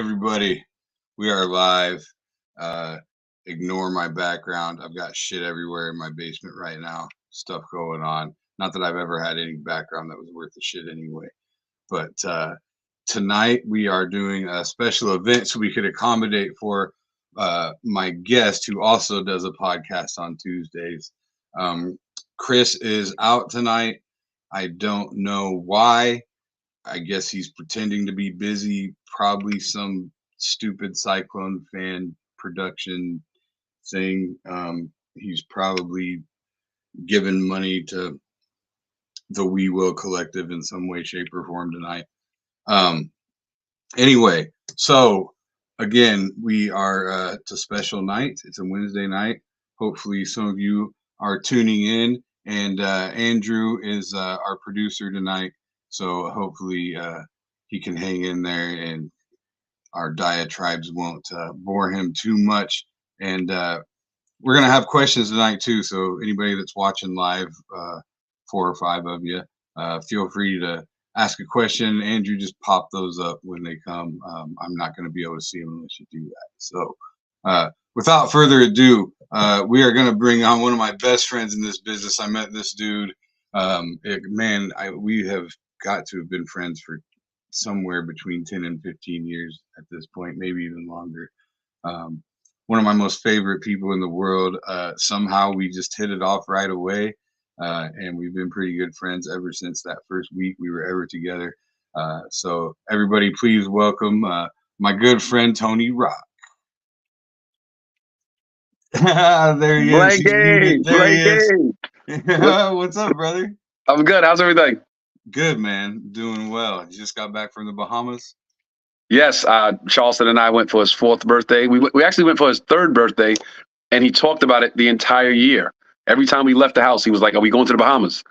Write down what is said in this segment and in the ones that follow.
everybody? We are live. Uh, Ignore my background. I've got shit everywhere in my basement right now. Stuff going on. Not that I've ever had any background that was worth the shit anyway. But tonight we are doing a special event so we could accommodate for my guest who also does a podcast on Tuesdays. Chris is out tonight. I don't know why. I guess he's pretending to be busy, probably some stupid Cyclone fan production thing. He's probably given money to the We Will Collective in some way, shape, or form tonight. Anyway, so again, we are it's a special night. It's a Wednesday night. Hopefully, some of you are tuning in, and Andrew is our producer tonight. So hopefully he can hang in there and our diatribes won't bore him too much. And we're going to have questions tonight too. So anybody that's watching live, 4 or 5 of you, feel free to ask a question. Andrew, just pop those up when they come. I'm not going to be able to see them unless you do that. So without further ado, we are going to bring on one of my best friends in this business. I met this dude. We have got to have been friends for somewhere between 10 and 15 years at this point, maybe even longer. One of my most favorite people in the world. Somehow we just hit it off right away, and we've been pretty good friends ever since that first week we were ever together. So everybody, please welcome my good friend Tony Rock. There he is. There he is. What's up, brother? I'm good. How's everything? Good, man. Doing well. You just got back from the Bahamas? Yes. Charleston and I went for his 4th birthday. We actually went for his 3rd birthday, and he talked about it the entire year. Every time we left the house, he was like, "Are we going to the Bahamas?"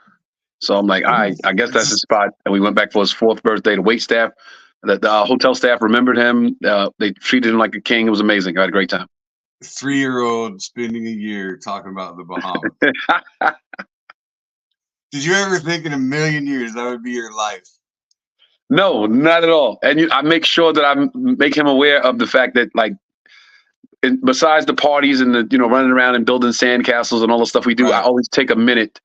So I'm like, "All right, I guess that's the spot." And we went back for his 4th birthday. The wait staff, the hotel staff remembered him. They treated him like a king. It was amazing. I had a great time. 3-year-old spending a year talking about the Bahamas. Did you ever think in a million years that would be your life? No, not at all. And I make sure that I make him aware of the fact that, like, besides the parties and the running around and building sandcastles and all the stuff we do, right, I always take a minute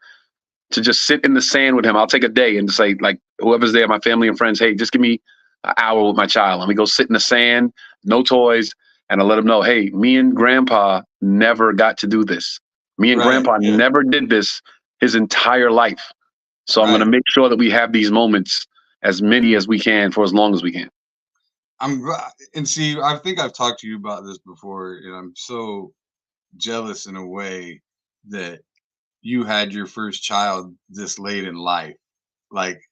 to just sit in the sand with him. I'll take a day and just say, like, whoever's there, my family and friends, hey, just give me an hour with my child. And we go sit in the sand, no toys, and I let him know, hey, me and Grandpa never got to do this. Me and Grandpa never did this his entire life. So I'm going to make sure that we have these moments, as many as we can, for as long as we can. I'm glad. And see, I think I've talked to you about this before, and I'm so jealous in a way that you had your first child this late in life. Like,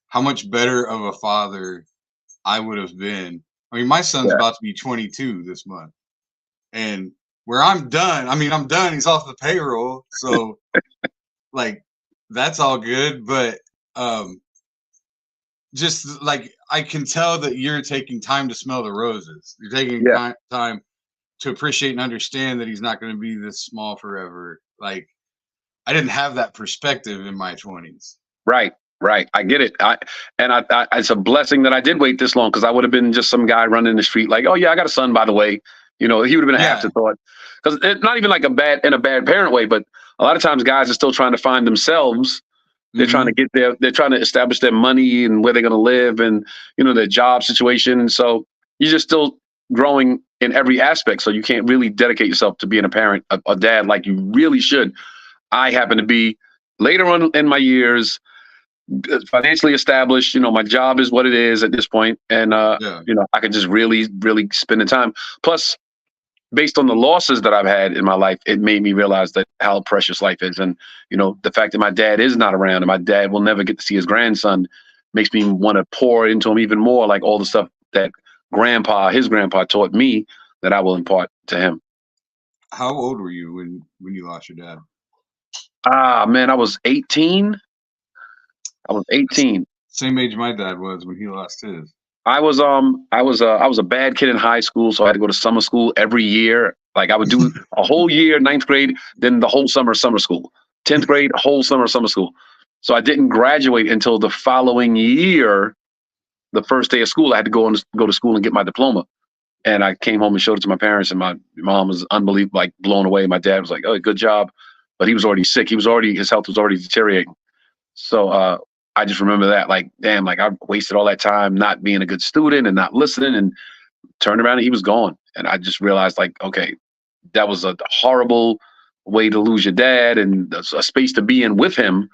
how much better of a father I would have been. I mean, my son's about to be 22 this month, and where I'm done, I'm done. He's off the payroll. So like, that's all good. But just like, I can tell that you're taking time to smell the roses. You're taking time to appreciate and understand that he's not going to be this small forever. Like, I didn't have that perspective in my 20s. Right. I get it. It's a blessing that I did wait this long, because I would have been just some guy running the street like, oh yeah, I got a son, by the way. He would have been an afterthought. Because it's not even like in a bad parent way, but a lot of times guys are still trying to find themselves. They're trying to get there. They're trying to establish their money and where they're going to live and, their job situation. So you're just still growing in every aspect. So you can't really dedicate yourself to being a parent, a dad, like you really should. I happen to be later on in my years, financially established. My job is what it is at this point. And, I could just really, really spend the time. Plus, based on the losses that I've had in my life, it made me realize that how precious life is. And, the fact that my dad is not around and my dad will never get to see his grandson makes me want to pour into him even more, like all the stuff that his grandpa taught me that I will impart to him. How old were you when you lost your dad? Man, I was 18. Same age my dad was when he lost his. I was a bad kid in high school, so I had to go to summer school every year. Like, I would do a whole year, 9th grade, then the whole summer school. 10th grade, whole summer school. So I didn't graduate until the following year. The first day of school, I had to go to school and get my diploma. And I came home and showed it to my parents, and my mom was unbelievable, like blown away. My dad was like, "Oh, good job," but he was already sick. His health was already deteriorating. So I just remember that, like, damn, like I wasted all that time not being a good student and not listening, and turned around and he was gone. And I just realized, like, okay, that was a horrible way to lose your dad and a space to be in with him.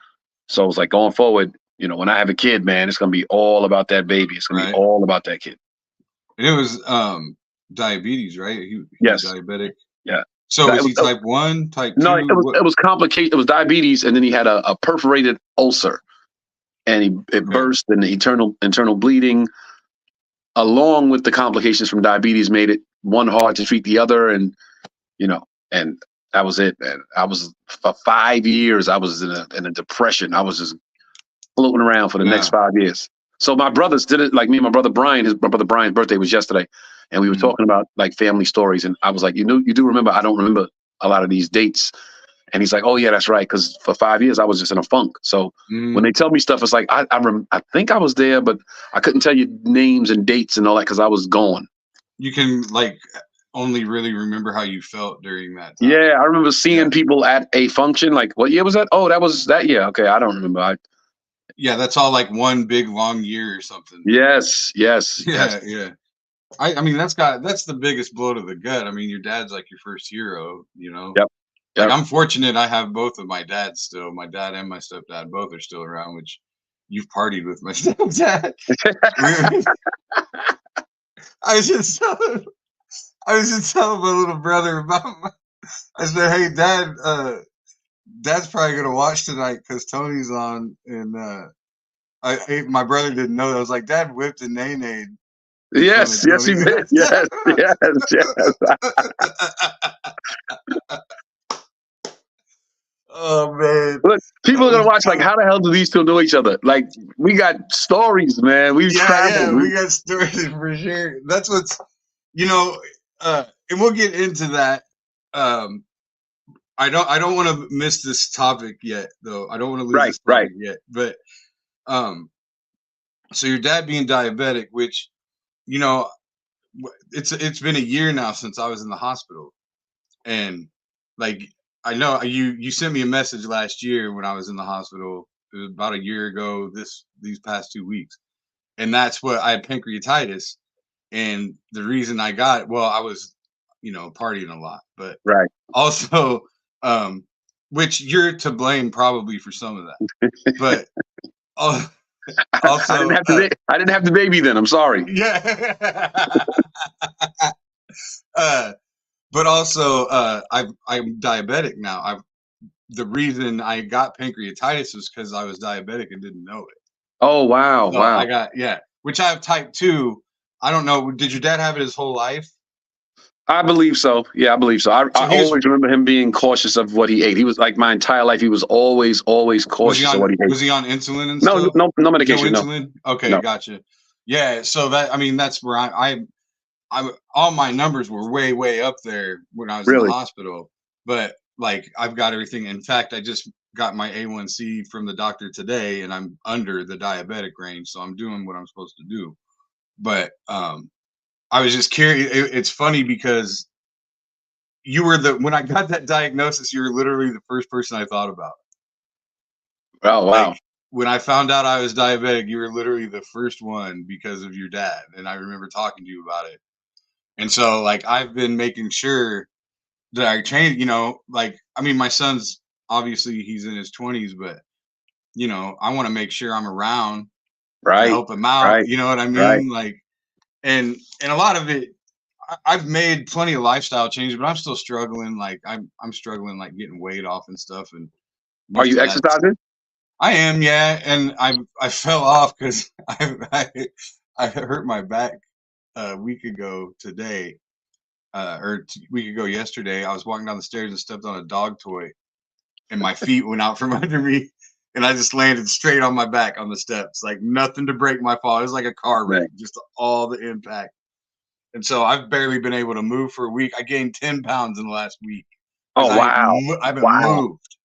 So it was like, going forward, when I have a kid, man, it's gonna be all about that baby. It's gonna be all about that kid. And it was diabetes, right? He was Yes. diabetic. Yeah. So is he type 1, type 2? No, it was complicated. It was diabetes, and then he had a perforated ulcer, and it burst, and the internal bleeding, along with the complications from diabetes, made it one hard to treat the other, and and that was it, man. I was, for 5 years, I was in a depression. I was just floating around for the next 5 years. So my brothers did it, like me and my brother Brian. My brother Brian's birthday was yesterday, and we were talking about like family stories, and I was like, you do remember? I don't remember a lot of these dates. And he's like, oh yeah, that's right, because for 5 years I was just in a funk. So when they tell me stuff, it's like I think I was there, but I couldn't tell you names and dates and all that because I was gone. You can like only really remember how you felt during that time. Yeah, I remember seeing people at a function. Like, what year was that? Oh, that was that year. Okay, I don't remember. Yeah, that's all like one big long year or something. Yes. Yeah. I mean, that's the biggest blow to the gut. I mean, your dad's like your first hero, Yep. Like, I'm fortunate I have both of my dads still. My dad and my stepdad both are still around, which you've partied with my stepdad. I was just telling my little brother about I said, hey, Dad, Dad's probably going to watch tonight because Tony's on. And my brother didn't know that. I was like, Dad whipped a nay-nay. Yes, he did. Yes. Oh man! Look, people are gonna watch. Like, how the hell do these two know each other? Like, we got stories, man. We've traveled. We got stories for sure. That's what's, and we'll get into that. I don't want to miss this topic yet, though. I don't want to lose this topic yet. But, so your dad being diabetic, which, it's been a year now since I was in the hospital, and like. I know you sent me a message last year when I was in the hospital. It was about a year ago, these past 2 weeks. And that's what I had pancreatitis. And the reason I got it, well, I was, partying a lot, but also, which you're to blame probably for some of that. But also, I didn't have the baby then. I'm sorry. Yeah. But also, I'm diabetic now. The reason I got pancreatitis was because I was diabetic and didn't know it. Oh wow! So wow. I got which I have type 2. I don't know. Did your dad have it his whole life? I believe so. Yeah, I believe so. I always remember him being cautious of what he ate. He was like, my entire life, he was always cautious of what he ate. Was he on insulin and stuff? No medication. No insulin. No. Okay, gotcha. Yeah, so that's where I'm all my numbers were way up there when I was in the hospital, but like I've got everything. In fact, I just got my A1C from the doctor today, and I'm under the diabetic range, so I'm doing what I'm supposed to do. But I was just curious. It's funny because when I got that diagnosis, you were literally the first person I thought about. Oh wow! Like, when I found out I was diabetic, you were literally the first one because of your dad, and I remember talking to you about it. And so, like, I've been making sure that I change, like, I mean, my son's obviously he's in his 20s, but, I want to make sure I'm around to help him out. You know what I mean? Like, and a lot of it, I've made plenty of lifestyle changes, but I'm still struggling. Like, I'm struggling, like, getting weight off and stuff. And are you exercising? I am, yeah. And I fell off because I hurt my back. A week ago today, or a week ago yesterday, I was walking down the stairs and stepped on a dog toy, and my feet went out from under me, and I just landed straight on my back on the steps, like nothing to break my fall. It was like a car wreck, just all the impact. And so I've barely been able to move for a week. I gained 10 pounds in the last week. Oh wow! I haven't moved.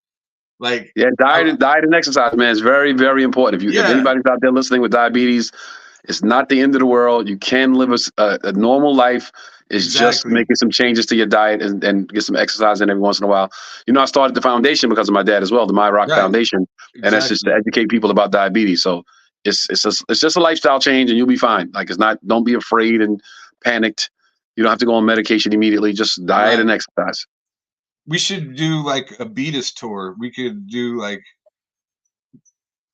Like, diet and exercise, man, is very, very important. If anybody's out there listening with diabetes, It's not the end of the world. You can live a normal life. It's just Exactly. making some changes to your diet and get some exercise in every once in a while. You know, I started the foundation because of my dad as well, the My Rock Right. Foundation, and that's just to Exactly. educate people about diabetes. So it's just a lifestyle change, and you'll be fine. Like it's not. Don't be afraid and panicked. You don't have to go on medication immediately. Just diet and Right. exercise. We should do like a Beatus tour. We could do like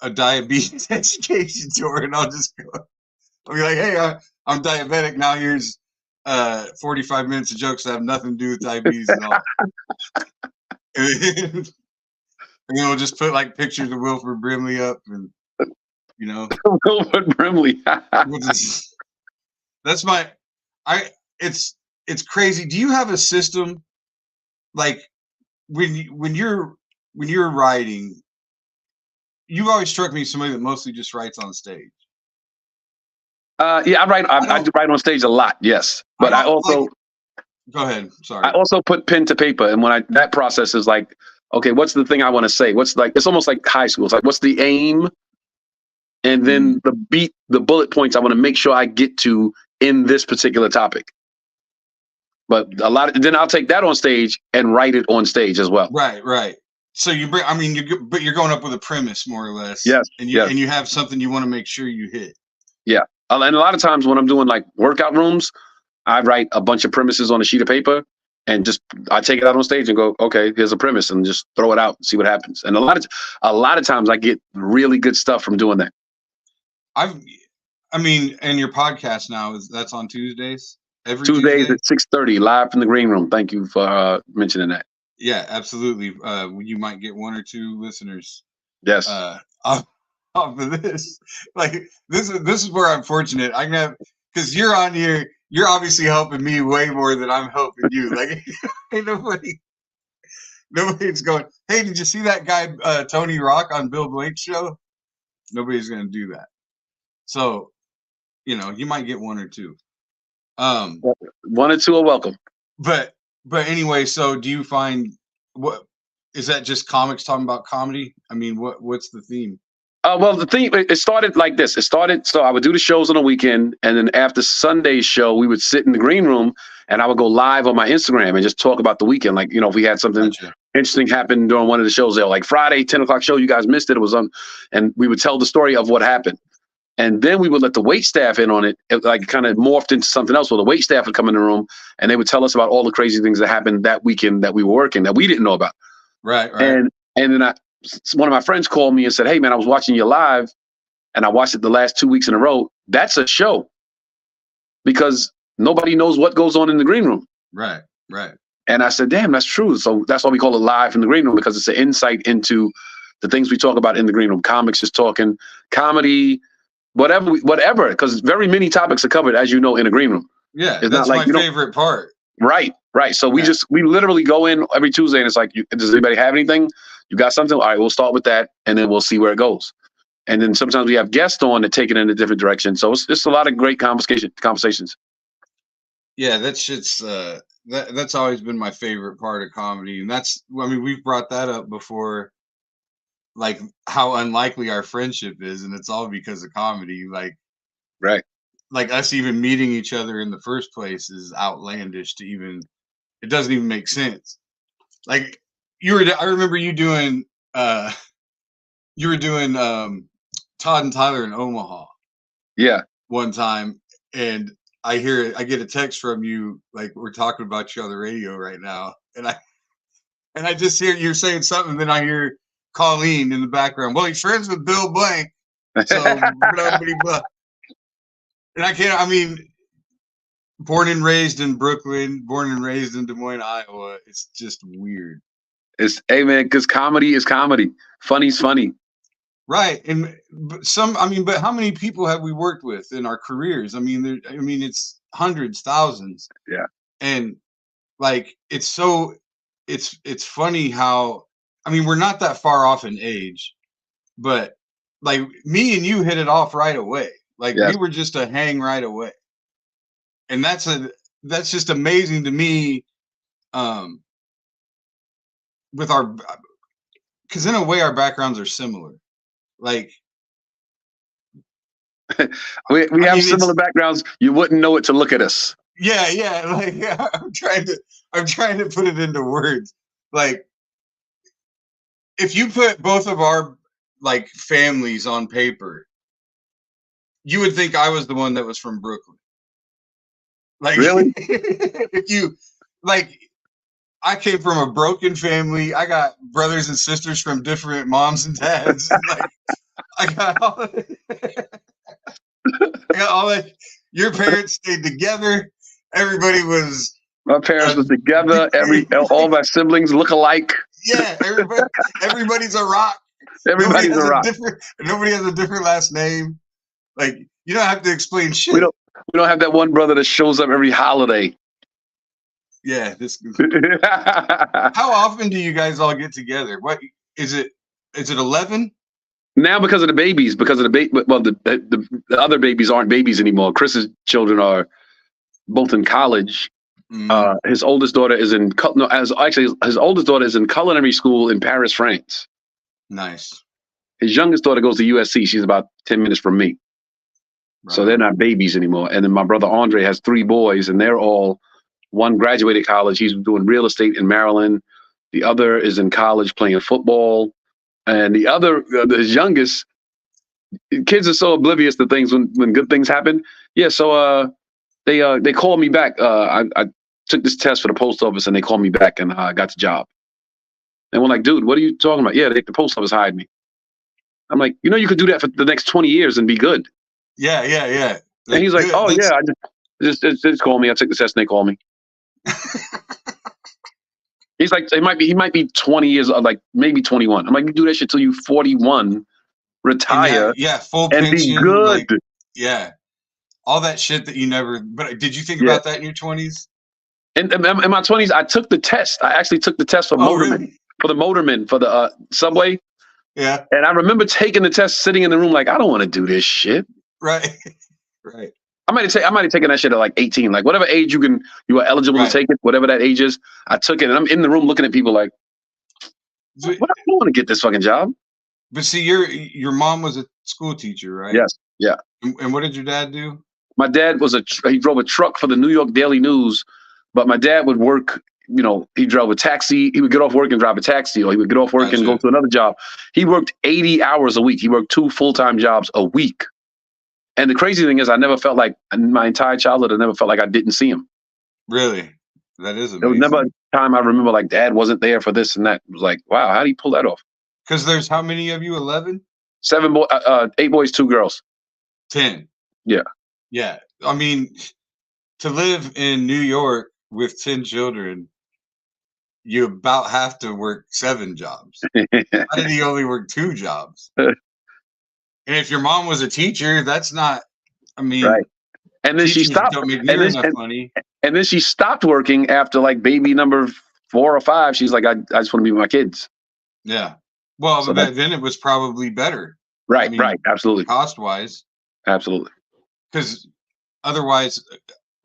a diabetes education tour, and I'll just go. I'll be like, hey, I'm diabetic now. Here's 45 minutes of jokes that have nothing to do with diabetes at all. And then we'll just put like pictures of Wilford Brimley up, and you know, Wilford Brimley. we'll just, that's my. It's crazy. Do you have a system like when you're writing? You've always struck me as somebody that mostly just writes on stage. Yeah, I do write on stage a lot. Yes, but I also like, go ahead. Sorry. I also put pen to paper, and that process is like, okay, what's the thing I want to say? What's like? It's almost like high school. It's like, what's the aim? And then the bullet points I want to make sure I get to in this particular topic. But then I'll take that on stage and write it on stage as well. Right. So but you're going up with a premise more or less. Yes. And you have something you want to make sure you hit. Yeah. And a lot of times when I'm doing like workout rooms, I write a bunch of premises on a sheet of paper and I take it out on stage and go, okay, here's a premise, and just throw it out and see what happens. And a lot of times I get really good stuff from doing that. And your podcast now that's on Tuesdays? Every Tuesdays Tuesday? at 6:30, live from the green room. Thank you for mentioning that. Yeah, absolutely. You might get one or two listeners. Yes. Off of this. Like this is where I'm fortunate. I can have, because you're on here, you're obviously helping me way more than I'm helping you. Like ain't nobody's going, hey, did you see that guy Tony Rock on Bill Blake's show? Nobody's gonna do that. So, you might get one or two. One or two are welcome. But anyway, so do you find, what is that, just comics talking about comedy? I mean, what's the theme? Well, the thing, it started like this. So I would do the shows on the weekend, and then after Sunday's show, we would sit in the green room, and I would go live on my Instagram and just talk about the weekend. Like, if we had something interesting happen during one of the shows there, like Friday, 10 o'clock show, you guys missed it. It was on, and we would tell the story of what happened. And then we would let the wait staff in on it. It like kind of morphed into something else where the wait staff would come in the room and they would tell us about all the crazy things that happened that weekend that we were working that we didn't know about. Right. And then one of my friends called me and said, hey man, I was watching you live and I watched it the last 2 weeks in a row. That's a show, because nobody knows what goes on in the green room. Right. And I said, damn, that's true. So that's why we call it live from the green room, because it's an insight into the things we talk about in the green room. Comics is talking, comedy, whatever, because very many topics are covered, as you know, in a green room. Yeah, it's that's not like my favorite part. Right. So we literally go in every Tuesday and it's like, does anybody have anything? You got something? All right, we'll start with that and then we'll see where it goes. And then sometimes we have guests on that take it in a different direction. So it's a lot of great conversations. Yeah, that shit's that's always been my favorite part of comedy, and we've brought that up before, like how unlikely our friendship is, and it's all because of comedy. Like, right, like us even meeting each other in the first place is outlandish to even. It doesn't even make sense. Like I remember you doing Todd and Tyler in Omaha. Yeah. One time, and I get a text from you, like, we're talking about you on the radio right now, and I just hear you saying something, and then I hear Colleen in the background. Well, he's friends with Bill Blank, so blah, blah, blah. And born and raised in Brooklyn, born and raised in Des Moines, Iowa. It's just weird. Hey man, because comedy is comedy. Funny's funny. Right. But how many people have we worked with in our careers? It's hundreds, thousands. Yeah. And like, it's funny how, we're not that far off in age, but like me and you hit it off right away. Like we were just a hang right away. And that's just amazing to me. Because in a way our backgrounds are similar. Like we have similar backgrounds. You wouldn't know it to look at us. Yeah, yeah. Like I'm trying to put it into words. Like if you put both of our like families on paper, you would think I was the one that was from Brooklyn. Like really, if you like, I came from a broken family. I got brothers and sisters from different moms and dads. Like I got all I got all that. Your parents stayed together. Everybody was. My parents were together. All my siblings look alike. Yeah, everybody's a rock. Everybody's a rock. Nobody has a different last name. Like you don't have to explain shit. We don't have that one brother that shows up every holiday. Yeah, How often do you guys all get together? What is it? Is it 11? Now because of the babies, because of the baby. Well, the other babies aren't babies anymore. Chris's children are both in college. Mm-hmm. His oldest daughter is in his oldest daughter is in culinary school in Paris, France. Nice. His youngest daughter goes to USC. She's about 10 minutes from me. Right. So they're not babies anymore. And then my brother Andre has 3 boys, and they're all. One graduated college. He's doing real estate in Maryland. The other is in college playing football. And the other, his youngest, kids are so oblivious to things when good things happen. Yeah, so they called me back. I took this test for the post office, and they called me back, and I got the job. And we're like, dude, what are you talking about? Yeah, the post office hired me. I'm like, you could do that for the next 20 years and be good. Yeah. And he's like, oh, yeah, I just call me. I took the test, and they called me. He's like, he might be 20 years old, like maybe 21. I'm like, you do that shit till you 41, retire, full and pension, be good. Like, all that shit that you never. But did you think about that in your 20s? In my 20s, I took the test. I actually took the test for motorman, really? for the subway. Yeah. And I remember taking the test, sitting in the room, like, I don't want to do this shit. Right. I might have taken that shit at like 18, like whatever age you are eligible to take it, whatever that age is. I took it, and I'm in the room looking at people like, I don't want to get this fucking job. But see, your mom was a school teacher, right? Yes. Yeah. And what did your dad do? My dad he drove a truck for the New York Daily News, but my dad would work. He drove a taxi. He would get off work and drive a taxi, or he would get off work and go to another job. He worked 80 hours a week. He worked 2 full-time jobs a week. And the crazy thing is, I never felt like, in my entire childhood, I never felt like I didn't see him. Really? That is amazing. There was never a time I remember like Dad wasn't there for this and that. It was like, wow, how do you pull that off? Because there's how many of you? 11? 8 boys, 2 girls. 10. Yeah. Yeah. I mean, to live in New York with 10 children, you about have to work 7 jobs. How did he only work 2 jobs? And if your mom was a teacher, that's not. I mean, right. And then she stopped. Don't make near enough money. And then she stopped working after like baby number 4 or 5. She's like, I just want to be with my kids. Yeah. Well, so then it was probably better. Right. I mean, right. Absolutely. Cost wise. Absolutely. Because otherwise,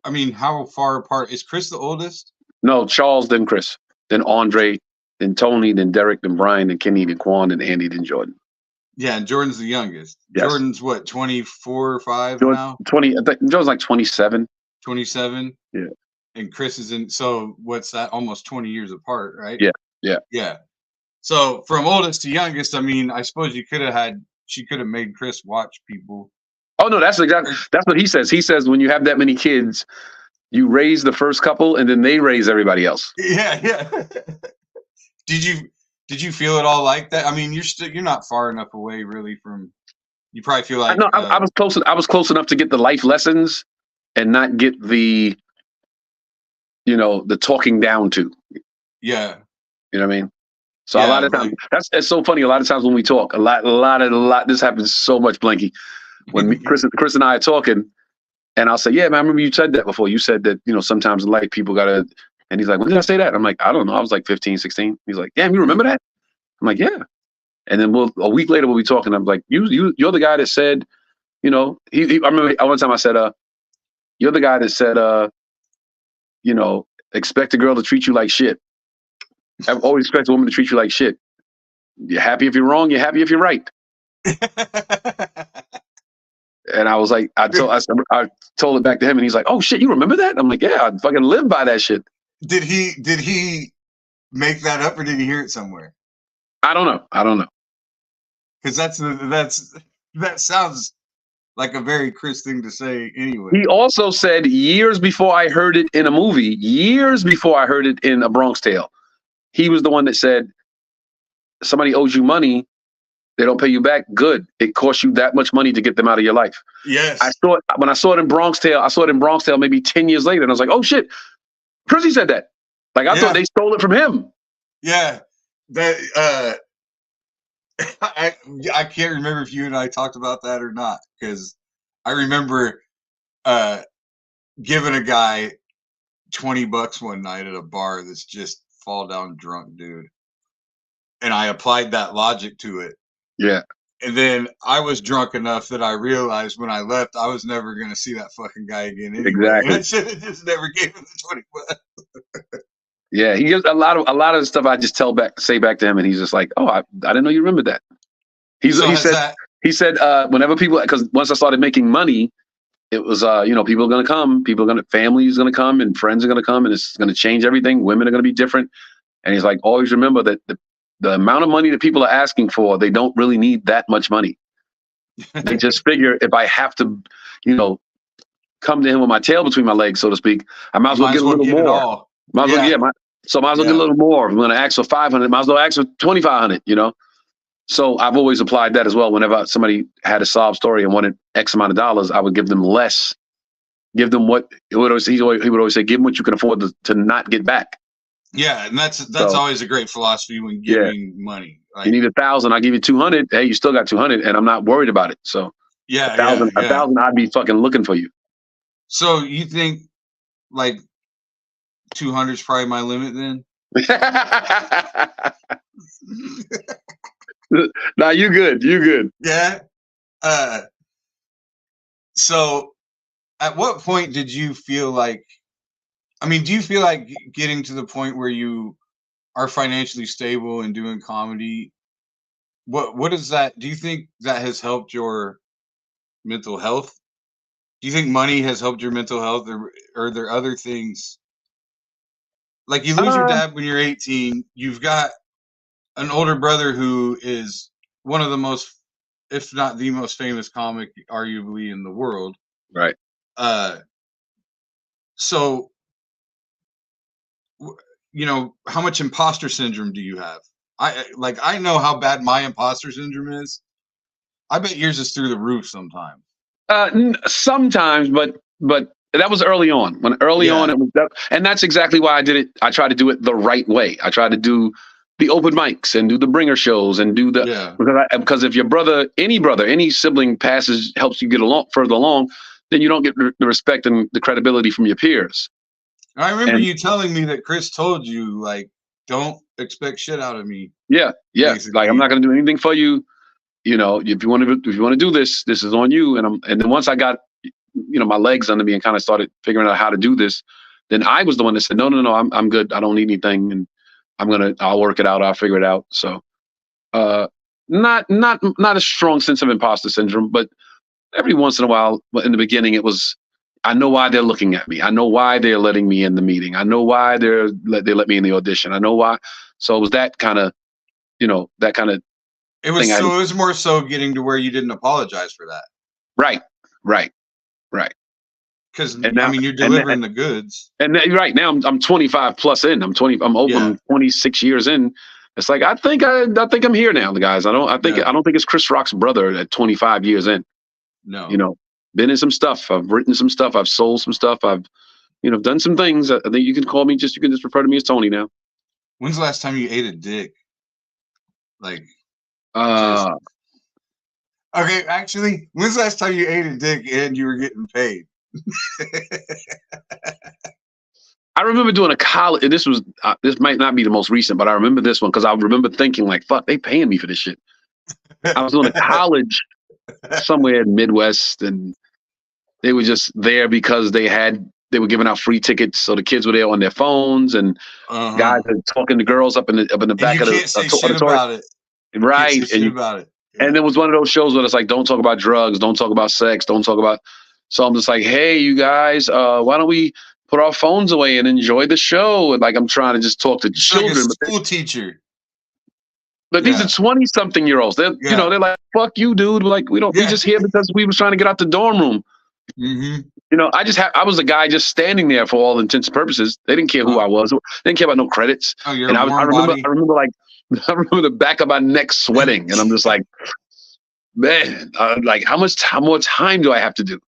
I mean, how far apart is Chris the oldest? No, Charles, then Chris, then Andre, then Tony, then Derek, then Brian, then Kenny, then Quan, then Andy, then Jordan. Yeah, and Jordan's the youngest. Yes. Jordan's what, 24 or 5 now? 20. I think Jordan's like 27. 27? Yeah. And Chris is in, so what's that? Almost 20 years apart, right? Yeah. So from oldest to youngest, I mean, I suppose she could have made Chris watch people. Oh, no, that's what he says. He says when you have that many kids, you raise the first couple and then they raise everybody else. Yeah. Did you feel it all like that? I mean, you're not far enough away really from. You probably feel like. No, I was close. I was close enough to get the life lessons, and not get the. The talking down to. Yeah. You know what I mean? So a lot of times, it's so funny. A lot of times when we talk, a lot. This happens so much, Blanky. When Chris and I are talking, and I'll say, "Yeah, man, I remember you said that before. You said that sometimes in life people gotta." And he's like, when did I say that? I'm like, I don't know. I was like 15, 16. He's like, damn, you remember that? I'm like, yeah. And then a week later we'll be talking. I'm like, you're the guy that said, I remember one time I said, you're the guy that said, expect a girl to treat you like shit. I've always expected a woman to treat you like shit. You're happy if you're wrong. You're happy if you're right. And I was like, I told it back to him, and he's like, "Oh shit, you remember that?" I'm like, "Yeah, I fucking live by that shit." Did he make that up, or did he hear it somewhere? I don't know. Because that sounds like a very Chris thing to say anyway. He also said years before I heard it in a movie, years before I heard it in A Bronx Tale, he was the one that said, somebody owes you money, they don't pay you back, good. It costs you that much money to get them out of your life. Yes. When I saw it in Bronx Tale, maybe 10 years later, and I was like, oh shit, Chrissy said that. Like, I thought they stole it from him. Yeah. That, I can't remember if you and I talked about that or not, because I remember giving a guy $20 one night at a bar that's just fall down drunk dude, and I applied that logic to it. Yeah. And then I was drunk enough that I realized when I left I was never going to see that fucking guy again anyway. Exactly. And I should have just never gave him the $20. Yeah, he gives a lot of the stuff I just say back to him, and he's just like, "Oh, I didn't know you remembered that." He said whenever people, because once I started making money, it was people are gonna come, family's gonna come, and friends are gonna come, and it's gonna change everything. Women are gonna be different, and he's like, always remember that the amount of money that people are asking for, they don't really need that much money. They just figure if I have to, come to him with my tail between my legs, so to speak, I might as well get a little more. Might as well get a little more. If I'm going to ask for 500, might as well ask for 2,500, So I've always applied that as well. Whenever somebody had a sob story and wanted X amount of dollars, I would give them less. Give them what he would always say, give them what you can afford to not get back. Yeah, and that's always a great philosophy when giving money. Like, you need 1,000, I'll give you 200. Hey, you still got 200, and I'm not worried about it. So 1,000, I'd be fucking looking for you. So you think like 200 is probably my limit then? Nah, you good. Yeah. So at what point did you feel like, do you feel like getting to the point where you are financially stable and doing comedy, what is that? Do you think that has helped your mental health? Do you think money has helped your mental health, or are there other things? Like, you lose your dad when you're 18, you've got an older brother who is one of the most, if not the most famous comic, arguably, in the world. Right. So, how much imposter syndrome do you have? I know how bad my imposter syndrome is. I bet yours is through the roof sometimes. Sometimes, but that was early on. When early on, it was and that's exactly why I did it. I tried to do it the right way. I tried to do the open mics and do the bringer shows and do because if your brother, any sibling helps you get further along, then you don't get the respect and the credibility from your peers. I remember you telling me that Chris told you, like, don't expect shit out of me. Yeah. Basically. Like, I'm not going to do anything for you. If you want to do this, this is on you. And then once I got, my legs under me and kind of started figuring out how to do this, then I was the one that said, no, I'm good. I don't need anything. And I'll work it out. I'll figure it out. So, not a strong sense of imposter syndrome, but every once in a while, in the beginning, it was, I know why they're looking at me. I know why they're letting me in the meeting. I know why they let me in the audition. I know why. So it was that kind of, that kind of. It was more so getting to where you didn't apologize for that. Right. Because you're delivering the goods. And right now I'm 25 plus in. I'm 26 years in. It's like I think I'm here now, the guys. I don't think it's Chris Rock's brother at 25 years in. No. Been in some stuff. I've written some stuff. I've sold some stuff. I've done some things. I think you can call me you can just refer to me as Tony now. When's the last time you ate a dick? Like, okay, actually, when's the last time you ate a dick and you were getting paid? I remember doing a college, and this might not be the most recent, but I remember this one because I remember thinking, like, fuck, they paying me for this shit. I was doing a college somewhere in Midwest, and they were just there because they were giving out free tickets, so the kids were there on their phones, and guys are talking to girls up in the back of the auditorium. About it. Right, about it. And it was one of those shows where it's like, don't talk about drugs, don't talk about sex, don't talk about. So I'm just like, hey, you guys, why don't we put our phones away and enjoy the show? And like, I'm trying to just talk to children. Like a school teacher. But these are 20-something-year-olds. They're, they're like, fuck you, dude. Like, we just here because we was trying to get out the dorm room. Mm-hmm. You know, I was a guy just standing there for all intents and purposes. They didn't care who I was. They didn't care about no credits. Oh, you're and I remember I remember the back of my neck sweating, and I'm just like, man, like how much more time do I have to do?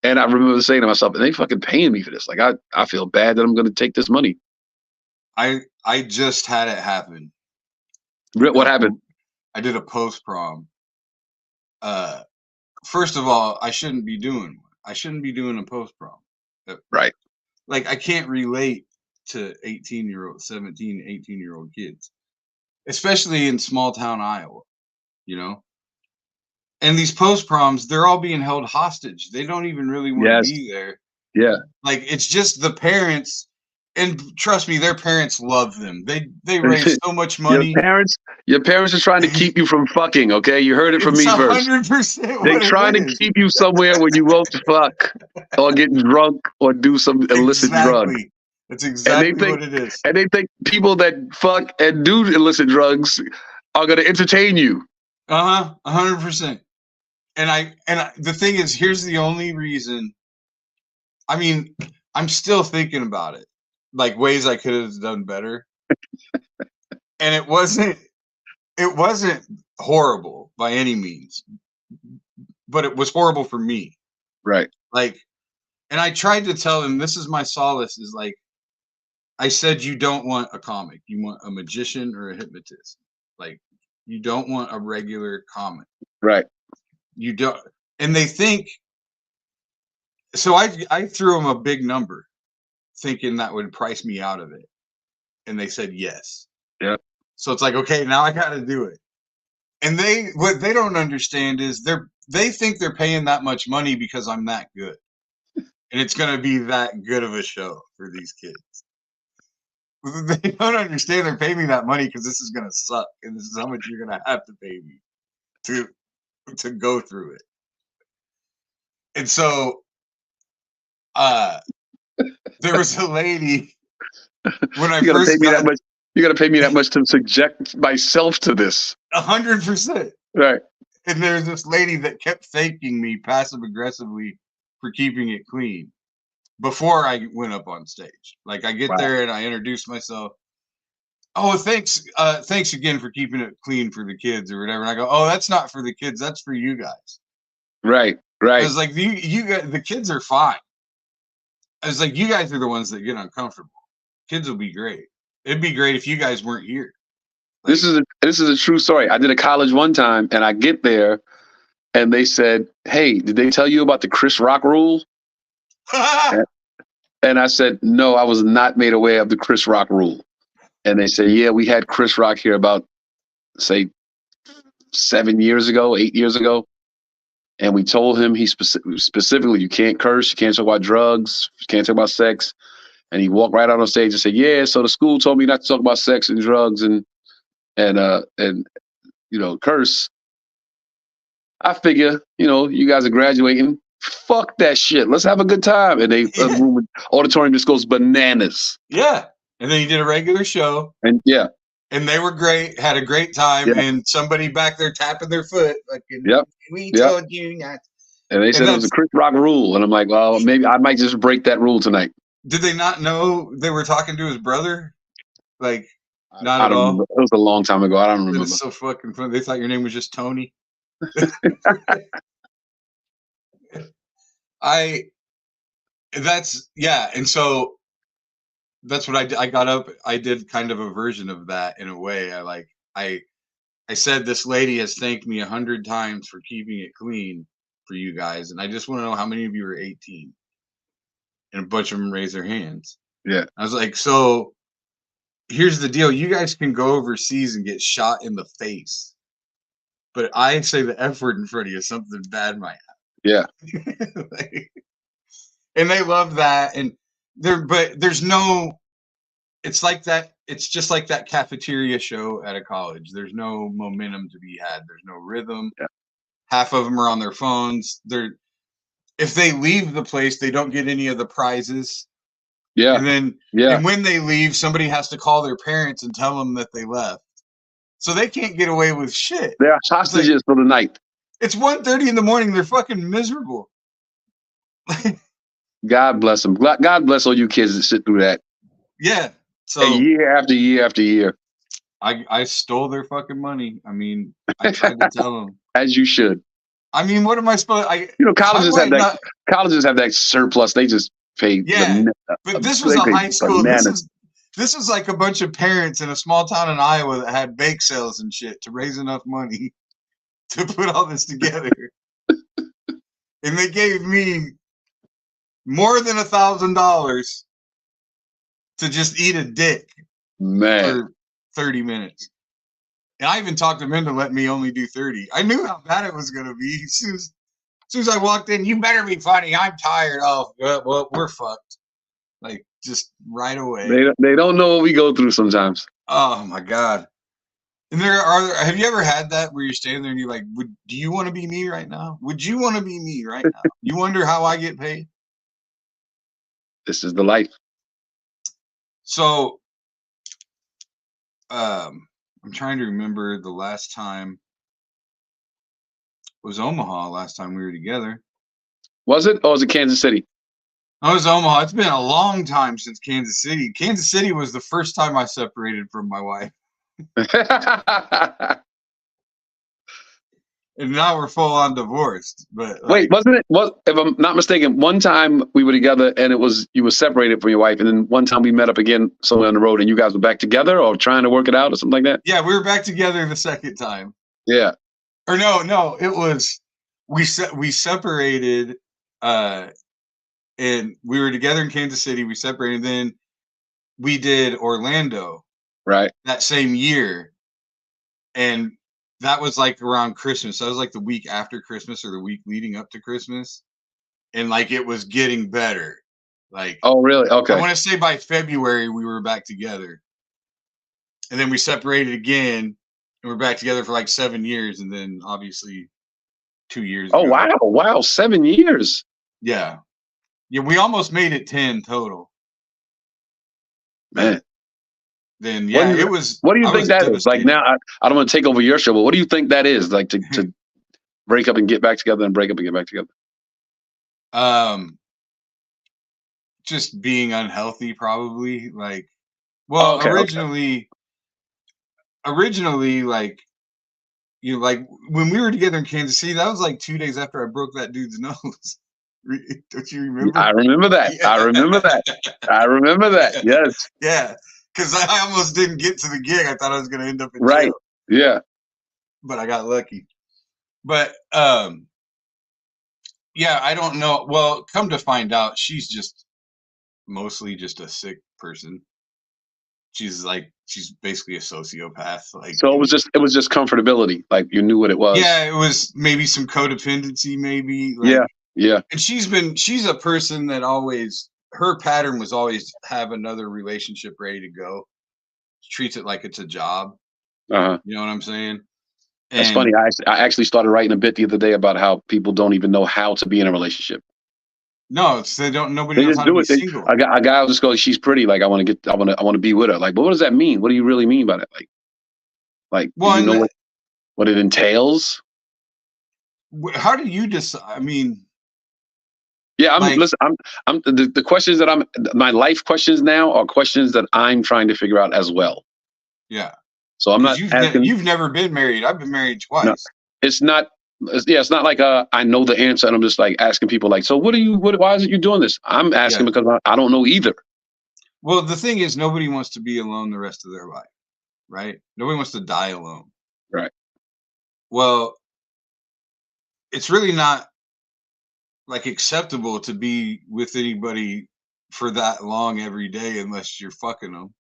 And I remember saying to myself, and they fucking paying me for this. Like I feel bad that I'm going to take this money. I just had it happen. What happened? I did a post prom. First of all, I shouldn't be doing a post prom. Right. Like I can't relate to 18-year-old, 17, 18-year-old kids, especially in small town Iowa, you know? And these post proms, they're all being held hostage. They don't even really want to be there. Yeah. Like it's just the parents. And trust me, their parents love them. They raise so much money. Your parents are trying to keep you from fucking, okay? You heard it from me first. 100%. They're trying to keep you somewhere where you won't fuck or get drunk or do some illicit drug. That's exactly what it is. And they think people that fuck and do illicit drugs are going to entertain you. 100%. And the thing is, here's the only reason. I mean, I'm still thinking about it. Like ways I could have done better. And it wasn't horrible by any means. But it was horrible for me. Right. Like, and I tried to tell them, this is my solace, is like, I said, you don't want a comic. You want a magician or a hypnotist. Like, you don't want a regular comic. Right. You don't. And they think, so I threw them a big number, thinking that would price me out of it. And they said yes. Yeah. So it's like, okay, now I got to do it. And what they don't understand is they think they're paying that much money because I'm that good. And it's going to be that good of a show for these kids. They don't understand they're paying me that money because this is going to suck. And this is how much you're going to have to pay me to go through it. And so, there was a lady when I first got, you got to pay me that much to subject myself to this. 100%. Right. And there's this lady that kept thanking me passive aggressively for keeping it clean before I went up on stage. Like I get there and I introduce myself. Oh, thanks. Thanks again for keeping it clean for the kids or whatever. And I go, oh, that's not for the kids. That's for you guys. Right. Right. It's like you guys, the kids are fine. I was like, you guys are the ones that get uncomfortable. Kids will be great. It'd be great if you guys weren't here. Like, this is a true story. I did a college one time, and I get there, and they said, "Hey, did they tell you about the Chris Rock rule?" And I said, "No, I was not made aware of the Chris Rock rule." And they said, "Yeah, we had Chris Rock here about, say, 8 years ago." And we told him specifically, you can't curse, you can't talk about drugs, you can't talk about sex. And he walked right out on stage and said, yeah, so the school told me not to talk about sex and drugs and curse. I figure, you guys are graduating. Fuck that shit. Let's have a good time. And auditorium just goes bananas. Yeah. And then he did a regular show. And and they were great, had a great time, and somebody back there tapping their foot. Like, we told you not. And they said it was a Chris Rock rule. And I'm like, well, maybe I might just break that rule tonight. Did they not know they were talking to his brother? Like, not at all? It was a long time ago. I don't remember. It's so fucking funny. They thought your name was just Tony. And so that's what I did. I got up. I did kind of a version of that in a way. I said, this lady has thanked me 100 times for keeping it clean for you guys. And I just want to know how many of you are 18. And a bunch of them raised their hands. Yeah. I was like, so here's the deal. You guys can go overseas and get shot in the face. But I say the F word in front of you, something bad might happen. Yeah. And they love that. And there's no it's like that. It's just like that cafeteria show at a college. There's no momentum to be had. There's no rhythm. Yeah. Half of them are on their phones. If they leave the place, they don't get any of the prizes. Yeah. And then, and when they leave, somebody has to call their parents and tell them that they left. So they can't get away with shit. They're hostages for the night. It's 1:30 in the morning. They're fucking miserable. God bless them. God bless all you kids that sit through that. Yeah. So year after year after year. I stole their fucking money. I mean, I tried to tell them. As you should. I mean, what am I supposed? Colleges have that. Colleges have that surplus. They just pay. Yeah, but this was a high school. This was like a bunch of parents in a small town in Iowa that had bake sales and shit to raise enough money to put all this together. And they gave me more than $1,000 to just eat a dick for 30 minutes. And I even talked them into letting me only do 30. I knew how bad it was going to be. As soon as I walked in, you better be funny. I'm tired. Oh, well, we're fucked. Like, just right away. They don't know what we go through sometimes. Oh, my God. And have you ever had that where you're standing there and you're like, do you want to be me right now? Would you want to be me right now? You wonder how I get paid? This is the life. So, I'm trying to remember the last time. It was Omaha last time we were together. Was it? Or was it Kansas City? Oh, it was Omaha. It's been a long time since Kansas City. Kansas City was the first time I separated from my wife. And now we're full on divorced. But wait, wasn't it? If I'm not mistaken, one time we were together and you were separated from your wife, and then one time we met up again somewhere on the road, and you guys were back together or trying to work it out or something like that. Yeah, we were back together the second time. Yeah. Or no, it was we separated, and we were together in Kansas City. We separated, then we did Orlando, right, that same year, and that was like around Christmas. That was like the week after Christmas or the week leading up to Christmas, and like it was getting better. Like, oh really? Okay. I want to say by February we were back together, and then we separated again. And we're back together for like 7 years, and then obviously 2 years. Oh, ago. Wow, 7 years. Yeah. We almost made it 10 total. Man. Then it was. What do you think that is? Like now, I don't want to take over your show, but what do you think that is? Like to break up and get back together, and break up and get back together. Just being unhealthy, probably. Like, well, originally, like, like when we were together in Kansas City, that was like 2 days after I broke that dude's nose. Don't you remember? I remember that. Yeah. I remember that. Yes. Yeah. Because I almost didn't get to the gig. I thought I was going to end up in jail. Yeah. But I got lucky. But, yeah, I don't know. Well, come to find out, she's just mostly just a sick person. She's basically a sociopath. Like, so it was just comfortability. Like you knew what it was. Yeah, it was maybe some codependency, maybe. Like, yeah. And she's a person that her pattern was always have another relationship ready to go. She treats it like it's a job. Uh-huh. You know what I'm saying? That's funny. I actually started writing a bit the other day about how people don't even know how to be in a relationship. No, nobody knows how to be single. A guy will just go, she's pretty. Like I want to be with her. Like, but what does that mean? What do you really mean by that? Like, well, you know what it entails? How do you decide? I mean, yeah, listen, I'm the questions that my life questions now are questions that I'm trying to figure out as well. Yeah. So I'm not asking. You've never been married. I've been married twice. No, it's not like I know the answer and I'm just like asking people like, so why is it you doing this? I'm asking because I don't know either. Well, the thing is, nobody wants to be alone the rest of their life, right? Nobody wants to die alone. Right. Well, it's really not like acceptable to be with anybody for that long every day unless you're fucking them.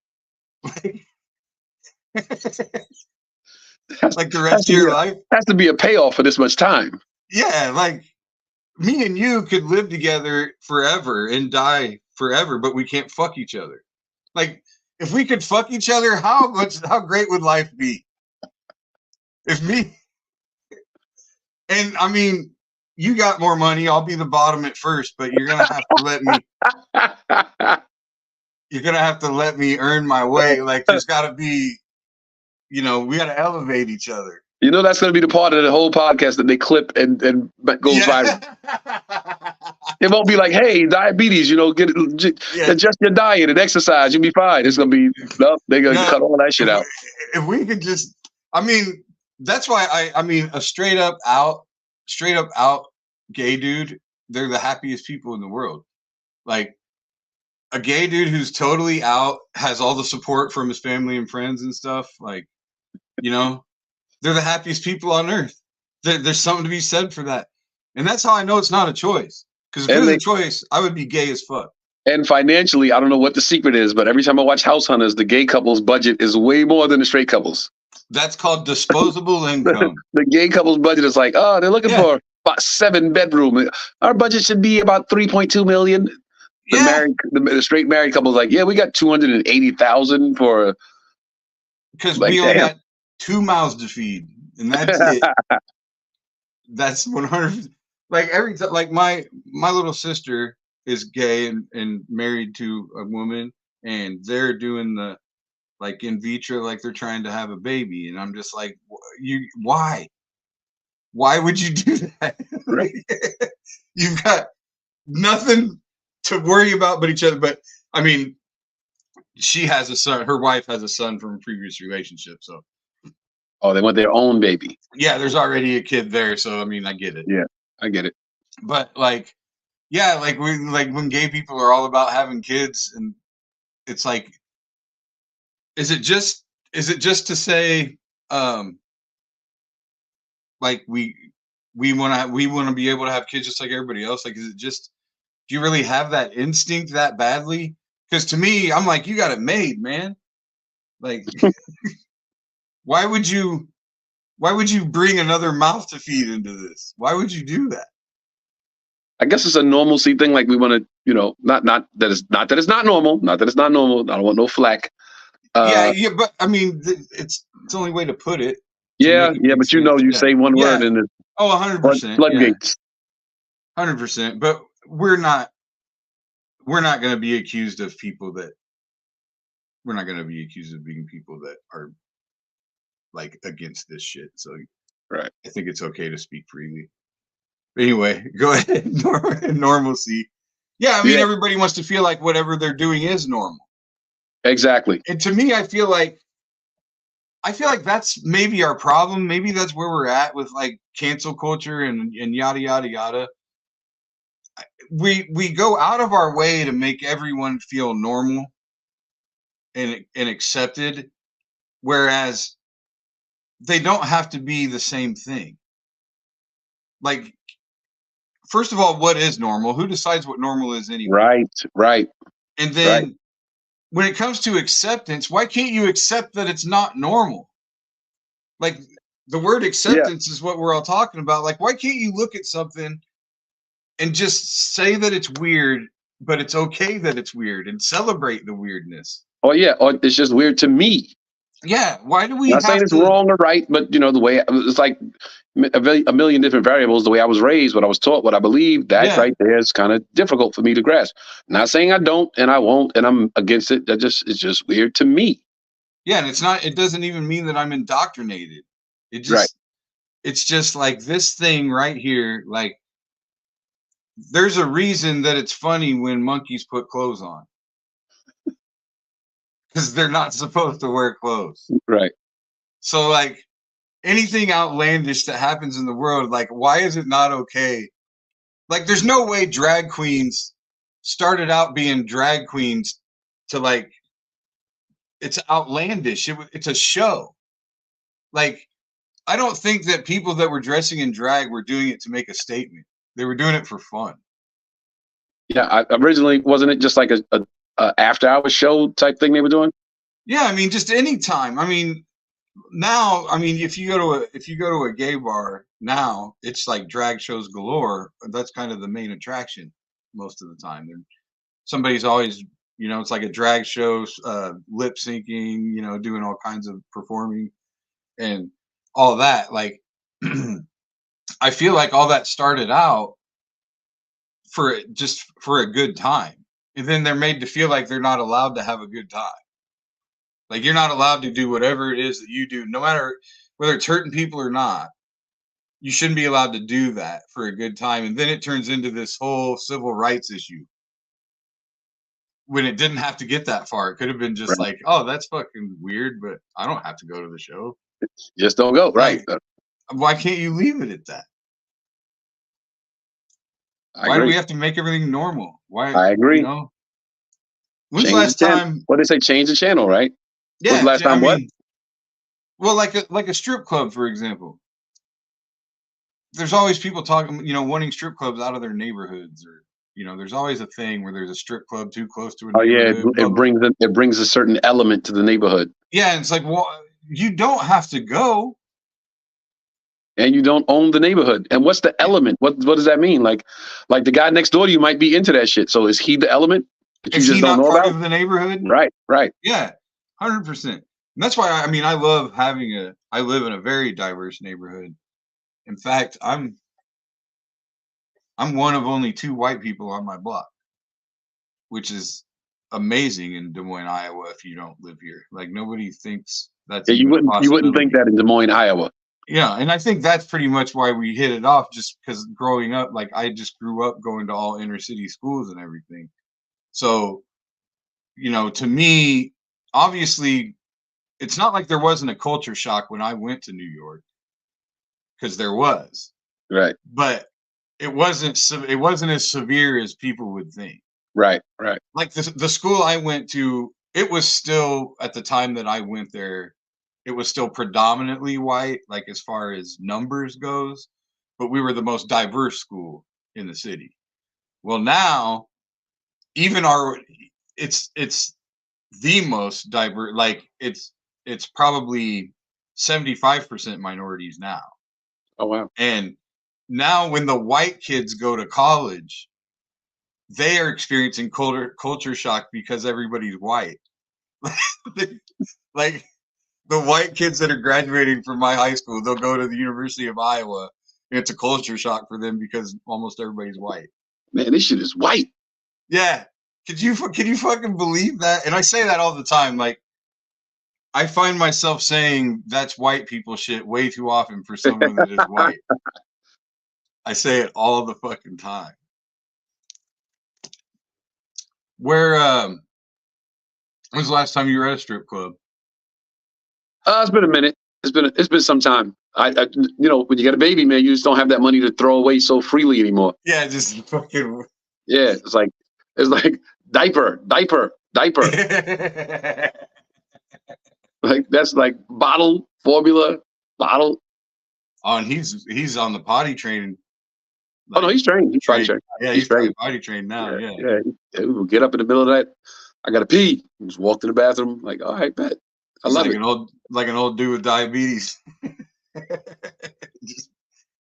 Like the rest of your life has to be a payoff for this much time. Yeah, like me and you could live together forever and die forever, but we can't fuck each other. Like if we could fuck each other, how great would life be? If me and I mean, you got more money, I'll be the bottom at first, but you're gonna have to let me. You're gonna have to let me earn my way. Like there's got to be, we got to elevate each other. You know, that's going to be the part of the whole podcast that they clip and goes viral. It won't be like, hey, diabetes, adjust your diet and exercise. You'll be fine. It's going to be, they're going to cut all that shit out. If we could just, I mean, that's why a straight up out gay dude, they're the happiest people in the world. Like a gay dude who's totally out, has all the support from his family and friends and stuff. Like, they're the happiest people on earth. There's something to be said for that. And that's how I know it's not a choice. Because if it was a choice, I would be gay as fuck. And financially, I don't know what the secret is, but every time I watch House Hunters, the gay couple's budget is way more than the straight couples. That's called disposable income. The gay couple's budget is like, oh, they're looking for about 7 bedroom. Our budget should be about 3.2 million. The straight married couple's like, yeah, we got 280,000 for. Because we only got 2 mouths to feed, and that's it. That's 100. Like every time, like my little sister is gay and married to a woman, and they're doing the like in vitro, like they're trying to have a baby, and I'm just like, why would you do that? Right. You've got nothing to worry about but each other. But I mean, she has a son. Her wife has a son from a previous relationship, so. Oh, they want their own baby. Yeah, there's already a kid there, so I mean, I get it. Yeah, I get it. But like, yeah, like when gay people are all about having kids, and it's like, is it just to say, like we want to be able to have kids just like everybody else? Like, is it just, do you really have that instinct that badly? Because to me, I'm like, you got it made, man. Like. Why would you bring another mouth to feed into this? Why would you do that? I guess it's a normalcy thing. Like we want to, not that it's not normal. Not that it's not normal. I don't want no flack. Yeah, but I mean, it's the only way to put it. Yeah, but you say one word and it's 100%. Floodgates. 100%. But we're not going to be accused of people that we're not going to be accused of being people that are like against this shit. So right. I think it's okay to speak freely. But anyway, go ahead. Normalcy. Yeah, I mean, everybody wants to feel like whatever they're doing is normal. Exactly. And to me, I feel like that's maybe our problem. Maybe that's where we're at with like cancel culture and yada yada yada. We go out of our way to make everyone feel normal and accepted, whereas they don't have to be the same thing. Like, first of all, what is normal? Who decides what normal is anyway? Right. And then when it comes to acceptance, why can't you accept that it's not normal? Like, the word acceptance is what we're all talking about. Like, why can't you look at something and just say that it's weird, but it's okay that it's weird, and celebrate the weirdness? Or it's just weird to me. Yeah, why do we? I'm not saying it's wrong or right, but the way it's like a million different variables. The way I was raised, what I was taught, what I believe, that right there is kind of difficult for me to grasp. Not saying I don't and I won't, and I'm against it. It's just weird to me. Yeah, and it's not. It doesn't even mean that I'm indoctrinated. It just, it's just like this thing right here. Like, there's a reason that it's funny when monkeys put clothes on. Because they're not supposed to wear clothes. Right. So, like, anything outlandish that happens in the world, like, why is it not okay? Like, there's no way drag queens started out being drag queens to, like, it's outlandish. It's a show. Like, I don't think that people that were dressing in drag were doing it to make a statement. They were doing it for fun. Yeah, originally, wasn't it just like a after hours show type thing they were doing? Yeah, I mean, just any time. I mean, now, I mean, if you go to a gay bar now, it's like drag shows galore. That's kind of the main attraction most of the time. And somebody's always, You know, it's like a drag show, lip syncing, you know, doing all kinds of performing and all that. Like, I feel like all that started out just for a good time. And then they're made to feel like they're not allowed to have a good time. Like you're not allowed to do whatever it is that you do, no matter whether it's hurting people or not. You shouldn't be allowed to do that for a good time. And then it turns into this whole civil rights issue when it didn't have to get that far. It could have been just Right. like, oh, that's fucking weird, but I don't have to go to the show. Just don't go. Right. Like, why can't you leave it at that? I Why do we agree. have to make everything normal? Why? I agree. You know, when's the Change last the channel. time? What did they say? Change the channel, right? Yeah, When's the last I time what? mean, well, like a strip club, for example. There's always people talking, you know, wanting strip clubs out of their neighborhoods, or you know, there's always a thing where there's a strip club too close to a Oh yeah, neighborhood. Blah, blah. it brings a certain element to the neighborhood. Yeah, and it's like, well, you don't have to go. And you don't own the neighborhood. And what's the element? What does that mean? Like the guy next door to you might be into that shit. So is he the element that you Is just he don't not know part about? of the neighborhood? Right, right. Yeah, 100%. And that's why I mean I love having I live in a very diverse neighborhood. In fact, I'm one of only 2 white people on my block, which is amazing in Des Moines, Iowa. If you don't live here, like nobody thinks that's Yeah, even a you wouldn't possibility. think that in Des Moines, Iowa. Yeah, and I think that's pretty much why we hit it off, just because growing up, like I just grew up going to all inner city schools and everything. So, you know, to me, obviously, it's not like there wasn't a culture shock when I went to New York, because there was, Right, but it wasn't as severe as people would think. right, right. Like the school I went to, it was still at the time that I went there, it was still predominantly white, like as far as numbers goes, but we were the most diverse school in the city. Well, now even it's the most diverse, like it's probably 75% minorities now. Oh wow. And now when the white kids go to college, they are experiencing culture shock because everybody's white. Like the white kids that are graduating from my high school, they'll go to the University of Iowa, and it's a culture shock for them because almost everybody's white. Man, this shit is white. Yeah, can you fucking believe that? And I say that all the time. Like, I find myself saying that's white people shit way too often for someone that is white. I say it all the fucking time. Where when's the last time you were at a strip club? It's been a minute. It's been some time. I you know, when you got a baby, man, you just don't have that money to throw away so freely anymore. Yeah, just fucking. Yeah, it's like diaper. Like that's like bottle, formula, bottle. Oh, and he's on the potty train. Oh no, he's trained. He's potty trained. Yeah, He's he's probably trained. potty trained now. Yeah. Yeah. We will get up in the middle of that. I gotta pee. Just walk to the bathroom. Like, all right, bet. I He's love like it. an old dude with diabetes. Just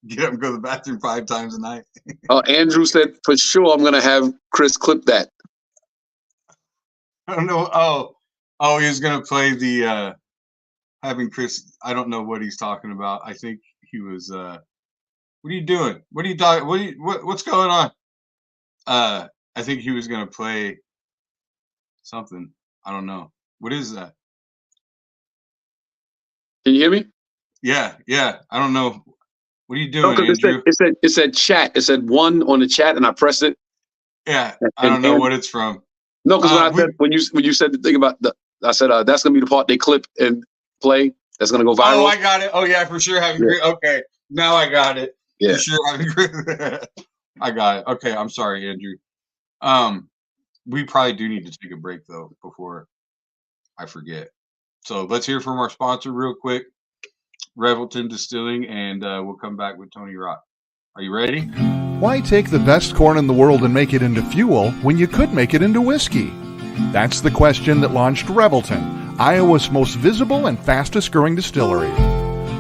get up and go to the bathroom 5 times a night. Andrew said for sure I'm gonna have Chris clip that. I don't know. Oh, he was gonna play the having Chris. I don't know what he's talking about. I think he was. What are you doing? What are you doing? What's going on? I think he was gonna play something. I don't know. What is that? Can you hear me? Yeah. I don't know. What are you No, doing, because Andrew? it said chat. It said 1 on the chat, and I pressed it. Yeah, I don't know what it's from. No, because when you said the thing about I said that's gonna be the part they clip and play. That's gonna go viral. Oh, I got it. Oh yeah, for sure. Okay, now I got it. Yeah. For sure. I got it. Okay, I'm sorry, Andrew. We probably do need to take a break though before I forget. So let's hear from our sponsor real quick, Revelton Distilling, and we'll come back with Tony Rock. Are you ready? Why take the best corn in the world and make it into fuel when you could make it into whiskey? That's the question that launched Revelton, Iowa's most visible and fastest growing distillery.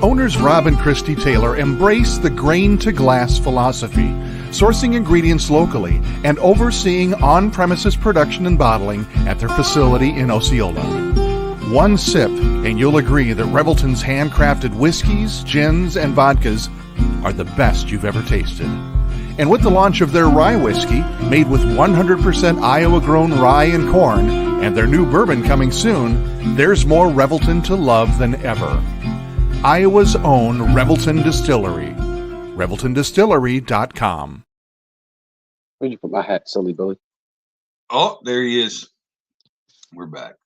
Owners Rob and Christy Taylor embrace the grain-to-glass philosophy, sourcing ingredients locally and overseeing on-premises production and bottling at their facility in Osceola. One sip, and you'll agree that Revelton's handcrafted whiskeys, gins, and vodkas are the best you've ever tasted. And with the launch of their rye whiskey, made with 100% Iowa-grown rye and corn, and their new bourbon coming soon, there's more Revelton to love than ever. Iowa's own Revelton Distillery. ReveltonDistillery.com. Where'd you put my hat, silly Billy? Oh, there he is. We're back.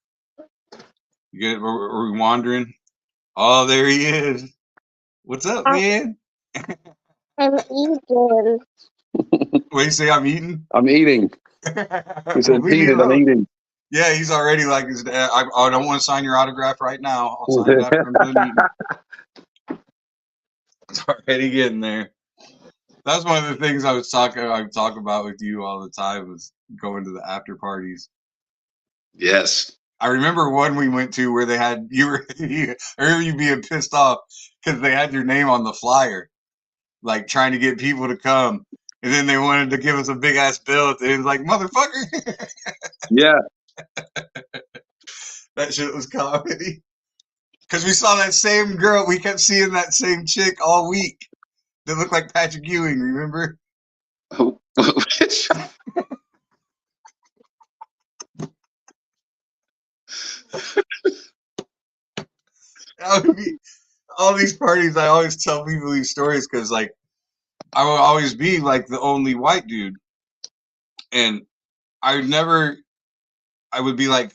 You good? Are we wandering? Oh, there he is. What's up, man? I'm eating. What do you say? I'm eating? I'm eating. He said, I'm eating. Yeah, he's already like his dad. I don't want to sign your autograph right now. I'll sign it after I'm done eating. It's already getting there. That's one of the things I talk about with you all the time was going to the after parties. Yes. I remember one we went to where they had I remember you being pissed off because they had your name on the flyer, like trying to get people to come, and then they wanted to give us a big ass bill at the end, like motherfucker. Yeah. That shit was comedy. Because we saw that same girl, we kept seeing that same chick all week that looked like Patrick Ewing, remember? Which? All these parties, I always tell people these stories because, like, I will always be like the only white dude, and I would be like,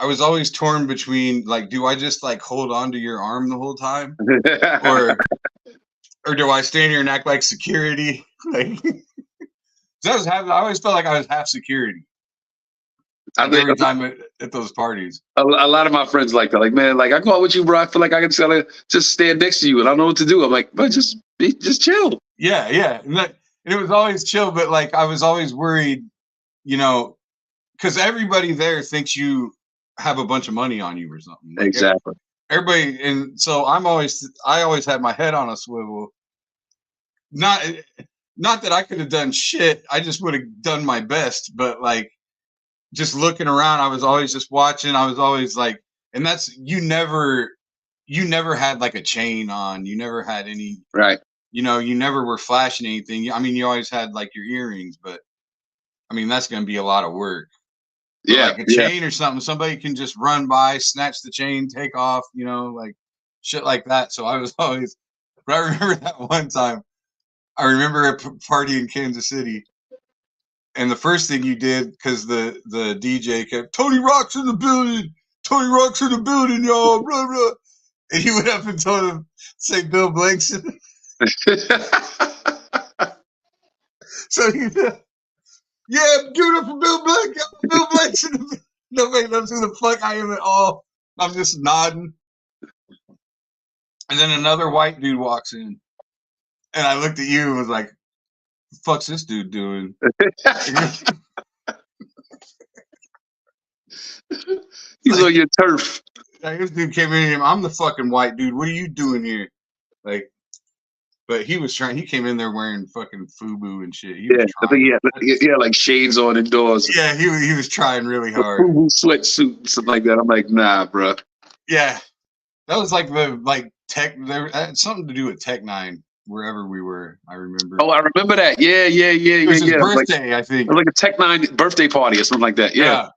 I was always torn between like, do I just like hold on to your arm the whole time, or do I stand here and act like security? Like, I always felt like I was half security. Every time at those parties. A lot of my friends like that. Like, man, like I go out with you, bro. I feel like I can just stand next to you and I don't know what to do. I'm like, but just chill. Yeah. And it was always chill, but like I was always worried, you know, because everybody there thinks you have a bunch of money on you or something. Like exactly. Everybody, and so I always had my head on a swivel. Not that I could have done shit. I just would have done my best, but like just looking around, I was always just watching. I was always like, and that's you never had like a chain on. You never had any right. You know, you never were flashing anything. I mean, you always had like your earrings, but I mean that's going to be a lot of work. But yeah, like a chain or something, somebody can just run by, snatch the chain, take off. You know, like shit like that. So I was always. But I remember that one time. I remember a party in Kansas City. And the first thing you did, because the DJ kept, Tony Rock's in the building. Tony Rock's in the building, y'all. Blah, blah. And he went up and told him, say Bill Blankson. So he said, yeah, give it up for Bill Blankson. Bill Blankson. Nobody knows who the fuck I am at all. I'm just nodding. And then another white dude walks in. And I looked at you and was like, the fuck's this dude doing? He's on your turf. Like, this dude came in here. I'm the fucking white dude. What are you doing here? Like, but he came in there wearing fucking FUBU and shit. I think he had like shades on indoors. Yeah, he was trying really hard. FUBU sweatsuit and something like that. I'm like, nah, bro. Yeah, that was like tech. There had something to do with Tech Nine. Wherever we were, I remember. Oh, I remember that. Yeah. It was his birthday, I think. It was like a Tech Nine birthday party or something like that. Yeah.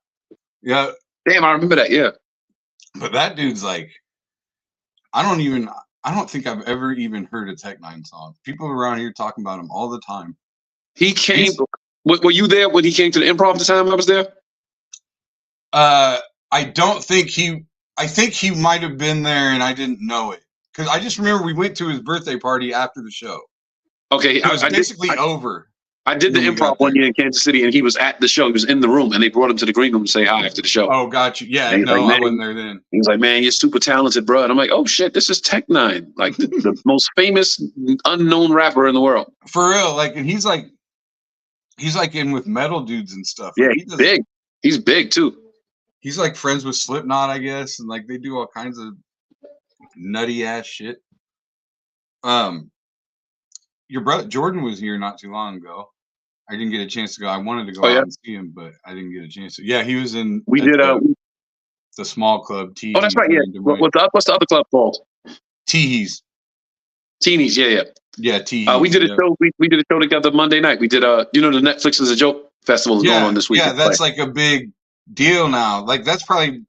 Damn, I remember that. Yeah. But that dude's like, I don't think I've ever even heard a Tech Nine song. People around here talking about him all the time. He came. Were you there when he came to the Improv the time I was there? I don't think I think he might have been there and I didn't know it. Because I just remember we went to his birthday party after the show. Okay, it was basically over. I did the Improv one year in Kansas City, and he was at the show. He was in the room, and they brought him to the green room to say hi after the show. Oh, got you. Yeah, no, I wasn't there then. He was like, "Man, you're super talented, bro." And I'm like, "Oh shit, this is Tech Nine, like the most famous unknown rapper in the world." For real, like, and he's like in with metal dudes and stuff. Yeah, like, he's big. He's big too. He's like friends with Slipknot, I guess, and like they do all kinds of nutty ass shit. Your brother Jordan was here not too long ago. I didn't get a chance to go. I wanted to go Oh, out yeah? and see him, but I didn't get a chance to. Yeah, he was in We at did. the small club, Teehees. Oh, that's right. Yeah. in Des Moines. What's the other club called? Teehees. Teenies. Yeah. Yeah, Teehees. We did a yeah. show. We did a show together Monday night. We did the Netflix is a Joke festival is going on this week. Yeah, that's like a big deal now. Like that's probably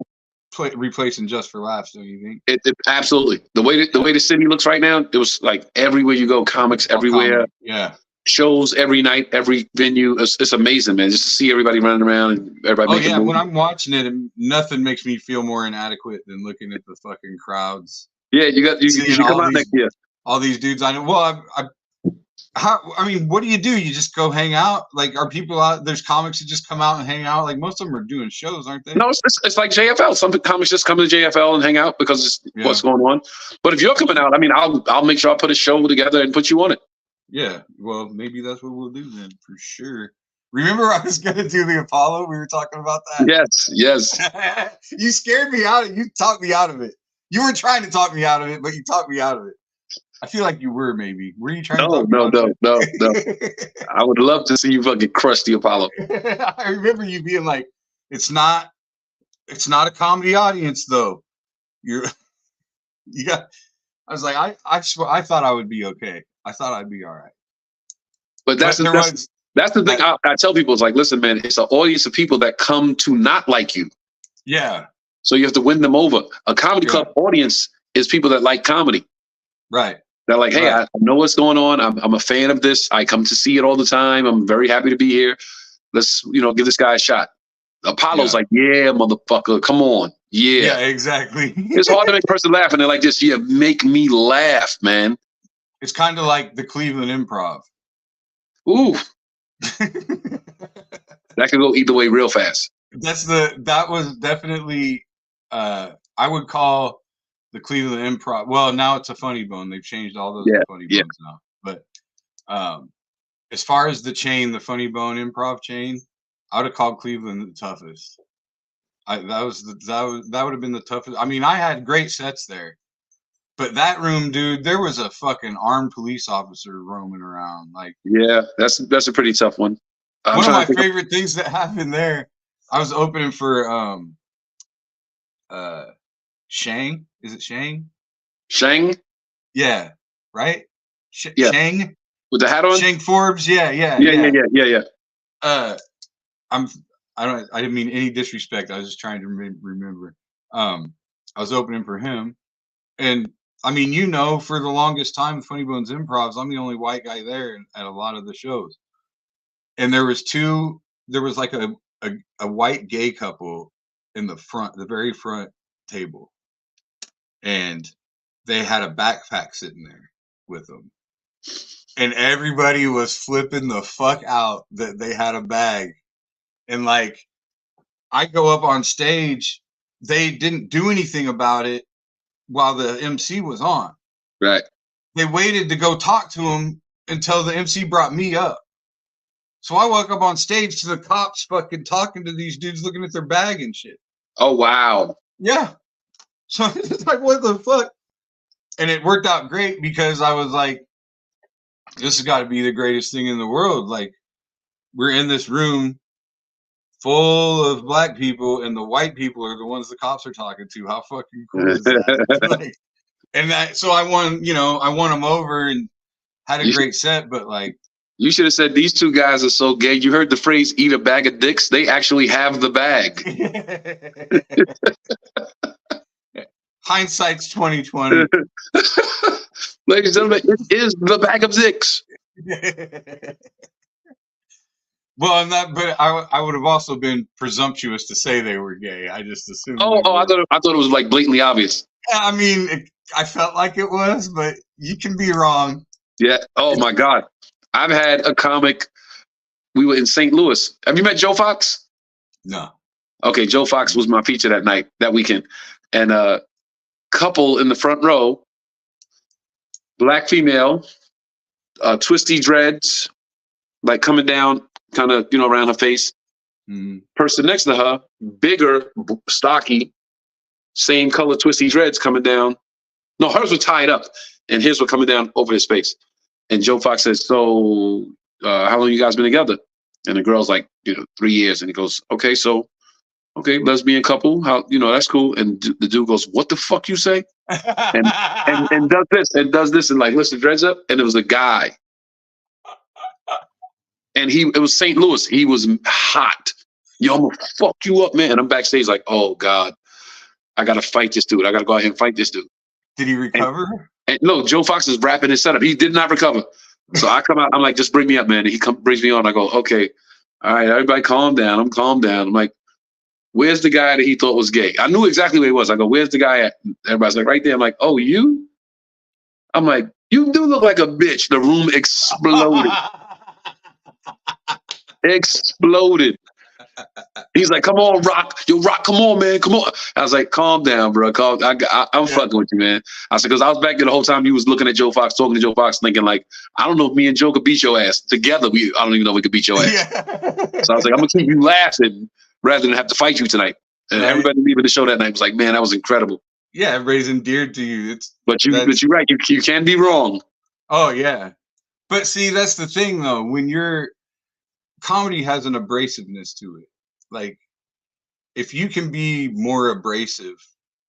replacing Just for Laughs, don't you think? It absolutely. The way the city looks right now, it was like everywhere you go, comics All everywhere, comedy. Yeah. shows every night, every venue. It's amazing, man. Just to see everybody running around and everybody. Oh making yeah, movies. when I'm watching it, nothing makes me feel more inadequate than looking at the fucking crowds. Yeah, you Seeing should come all out these- next year. All these dudes I know. Well, I mean, what do? You just go hang out? Like, are people out? There's comics that just come out and hang out. Like most of them are doing shows, aren't they? No, it's like JFL. Some comics just come to JFL and hang out because it's what's going on. But if you're coming out, I mean, I'll make sure I put a show together and put you on it. Yeah. Well, maybe that's what we'll do then, for sure. Remember, I was gonna do the Apollo. We were talking about that. Yes. You scared me out. You talked me out of it. You were trying to talk me out of it, but you talked me out of it. I feel like you were, maybe. Were you trying to talk me out of No. it? I would love to see you fucking crush the Apollo. I remember you being like, it's not a comedy audience though. You got, I was like, I thought I would be okay. I thought I'd be all right. But that's the thing I tell people is like, listen, man, it's an audience of people that come to not like you. Yeah. So you have to win them over. A comedy club audience is people that like comedy. Right. They're like, hey, I know what's going on. I'm a fan of this. I come to see it all the time. I'm very happy to be here. Let's, give this guy a shot. Apollo's like, yeah, motherfucker, come on. Yeah. Yeah, exactly. It's hard to make a person laugh, and they're like this, yeah, make me laugh, man. It's kind of like the Cleveland Improv. Ooh. That could go either way real fast. That was definitely, I would call the Cleveland Improv. Well, now it's a Funny Bone. They've changed all those Funny Bones now. But as far as the chain, the Funny Bone Improv chain, I would have called Cleveland the toughest. That would have been the toughest. I mean, I had great sets there, but that room, dude, there was a fucking armed police officer roaming around. Like, yeah, that's a pretty tough one. One of my favorite things that happened there, I was opening for Shang. Is it Shang? Shang? Yeah. Right? Yeah. Shang? With the hat on? Shang Forbes, yeah. I didn't mean any disrespect. I was just trying to remember. I was opening for him. And I mean, for the longest time, Funny Bones Improvs, I'm the only white guy there at a lot of the shows. And there was like a white gay couple in the very front table. And they had a backpack sitting there with them. And everybody was flipping the fuck out that they had a bag. And like, I go up on stage, they didn't do anything about it while the MC was on. Right. They waited to go talk to him until the MC brought me up. So I walk up on stage to the cops fucking talking to these dudes looking at their bag and shit. Oh, wow. Yeah. So it's like, what the fuck? And it worked out great because I was like, this has got to be the greatest thing in the world. Like, we're in this room full of black people and the white people are the ones the cops are talking to. How fucking cool is that? So I won them over and had a great set, but like, you should have said these two guys are so gay. You heard the phrase "eat a bag of dicks." They actually have the bag. Hindsight's 2020. Ladies and gentlemen, it is the bag of dicks. Well, I'm not, but I would have also been presumptuous to say they were gay. I just assumed. I thought it was like blatantly obvious. I mean, I felt like it was, but you can be wrong. Yeah. Oh my God. I've had a comic. We were in St. Louis. Have you met Joe Fox? No. Okay, Joe Fox was my feature that weekend, and a couple in the front row, black female, twisty dreads, like coming down, kind of around her face. Mm-hmm. Person next to her, bigger, stocky, same color twisty dreads coming down. No, hers were tied up. and here's what coming down over his face. And Joe Fox says, so how long you guys been together? And the girl's like, 3 years. And he goes, okay, so, okay, lesbian couple. How, that's cool. And the dude goes, what the fuck you say? And does this and like, listen, dreads up. And it was a guy. And it was St. Louis. He was hot. Yo, I'm gonna fuck you up, man. And I'm backstage like, oh God, I gotta fight this dude. I gotta go out here and fight this dude. Did he recover? And no, Joe Fox is wrapping his setup. He did not recover. So I come out, I'm like, just bring me up, man. And he brings me on. I go, okay, all right, everybody calm down. I'm calm down. I'm like, where's the guy that he thought was gay? I knew exactly where he was. I go, where's the guy at? Everybody's like, right there. I'm like, oh, you? I'm like, you do look like a bitch. The room exploded. Exploded. He's like, come on, Rock. Yo, Rock, come on, man. Come on. I was like, calm down, bro. I'm fucking with you, man. I said, because I was back there the whole time you was looking at Joe Fox, talking to Joe Fox, thinking like, I don't know if me and Joe could beat your ass. Together, I don't even know if we could beat your ass. Yeah. So I was like, I'm going to keep you laughing rather than have to fight you tonight. And everybody leaving the show that night was like, man, that was incredible. Yeah, everybody's endeared to you. But you're right. You can be wrong. Oh, yeah. But see, that's the thing, though. When comedy has an abrasiveness to it. Like, if you can be more abrasive,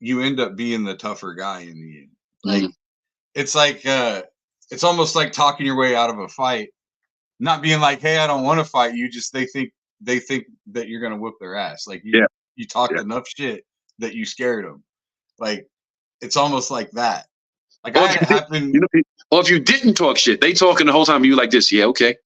you end up being the tougher guy in the end. Like, it's like, it's almost like talking your way out of a fight, not being like, hey, I don't want to fight you. Just they think that you're going to whip their ass. Like, you talked enough shit that you scared them. Like, it's almost like that. Like, I had it happen. Or if you didn't talk shit, they talking the whole time, you like this. Yeah, okay.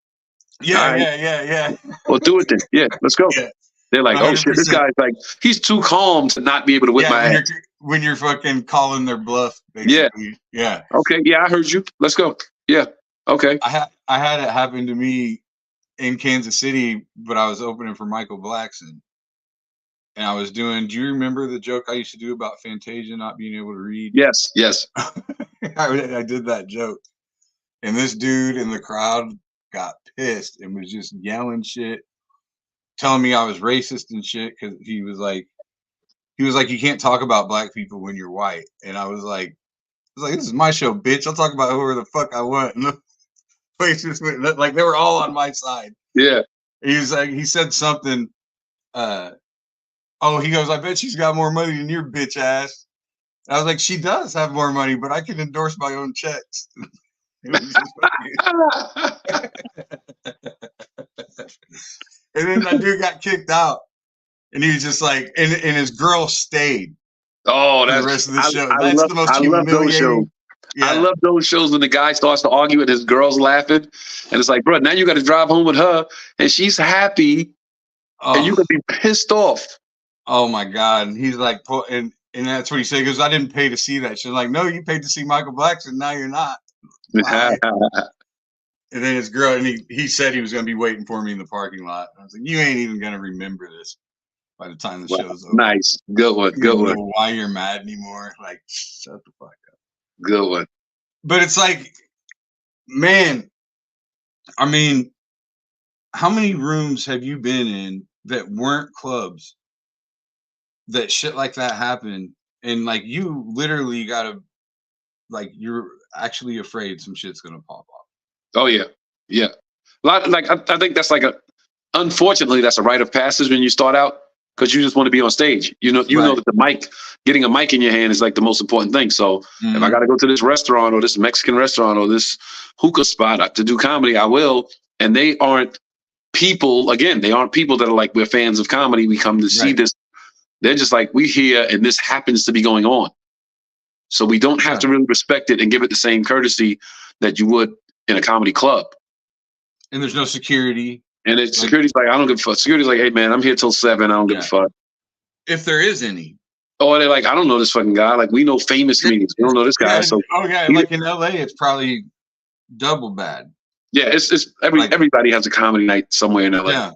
Yeah. Well, do it then. Yeah, let's go. Yeah. They're like, 100%. Oh shit, this guy's like, he's too calm to not be able to whip my ass. When you're fucking calling their bluff, basically. Yeah. Okay. Yeah, I heard you. Let's go. Yeah. Okay. I had it happen to me in Kansas City, but I was opening for Michael Blackson. And I was doing, do you remember the joke I used to do about Fantasia not being able to read? Yes. I did that joke. And this dude in the crowd got pissed and was just yelling shit, telling me I was racist and shit, because he was like, you can't talk about black people when you're white. And I was like, this is my show, bitch. I'll talk about whoever the fuck I want. And the place just went, like, they were all on my side. Yeah. He was like, he said something, he goes, I bet she's got more money than your bitch ass. I was like, she does have more money, but I can endorse my own checks. And then that dude got kicked out, and he was just like, and his girl stayed. Oh, that's the rest of the show. That's the most humiliating. I love those shows. Yeah. I love those shows when the guy starts to argue and his girl's laughing, and it's like, bro, now you got to drive home with her, and she's happy, and you could be pissed off. Oh my God! And he's like, and that's what he said. He goes, I didn't pay to see that. She's like, no, you paid to see Michael Blackson. Now you're not. And then his girl, and he said he was going to be waiting for me in the parking lot. I was like, you ain't even going to remember this by the time the show's over. Nice. Good one. You don't know why you're mad anymore. Like, shut the fuck up. Good one. But it's like, man, I mean, how many rooms have you been in that weren't clubs that shit like that happened? And like, you literally got to, like, you're actually afraid some shit's going to pop off. Oh yeah, yeah. Like I think that's unfortunately, that's a rite of passage when you start out, because you just want to be on stage. You know that getting a mic in your hand is like the most important thing. So if I got to go to this restaurant or this Mexican restaurant or this hookah spot to do comedy, I will. And they aren't people. Again, they aren't people that are like, we're fans of comedy. We come to see this. They're just like, we here, and this happens to be going on. So we don't have to really respect it and give it the same courtesy that you would in a comedy club. And there's no security. And security's like, I don't give a fuck. Security's like, hey man, I'm here till 7. I don't give a fuck. If there is any. Oh, they're like, I don't know this fucking guy. Like, we know famous comedians. We don't know this guy. So like in LA, it's probably double bad. Yeah, it's everybody has a comedy night somewhere in LA. Yeah.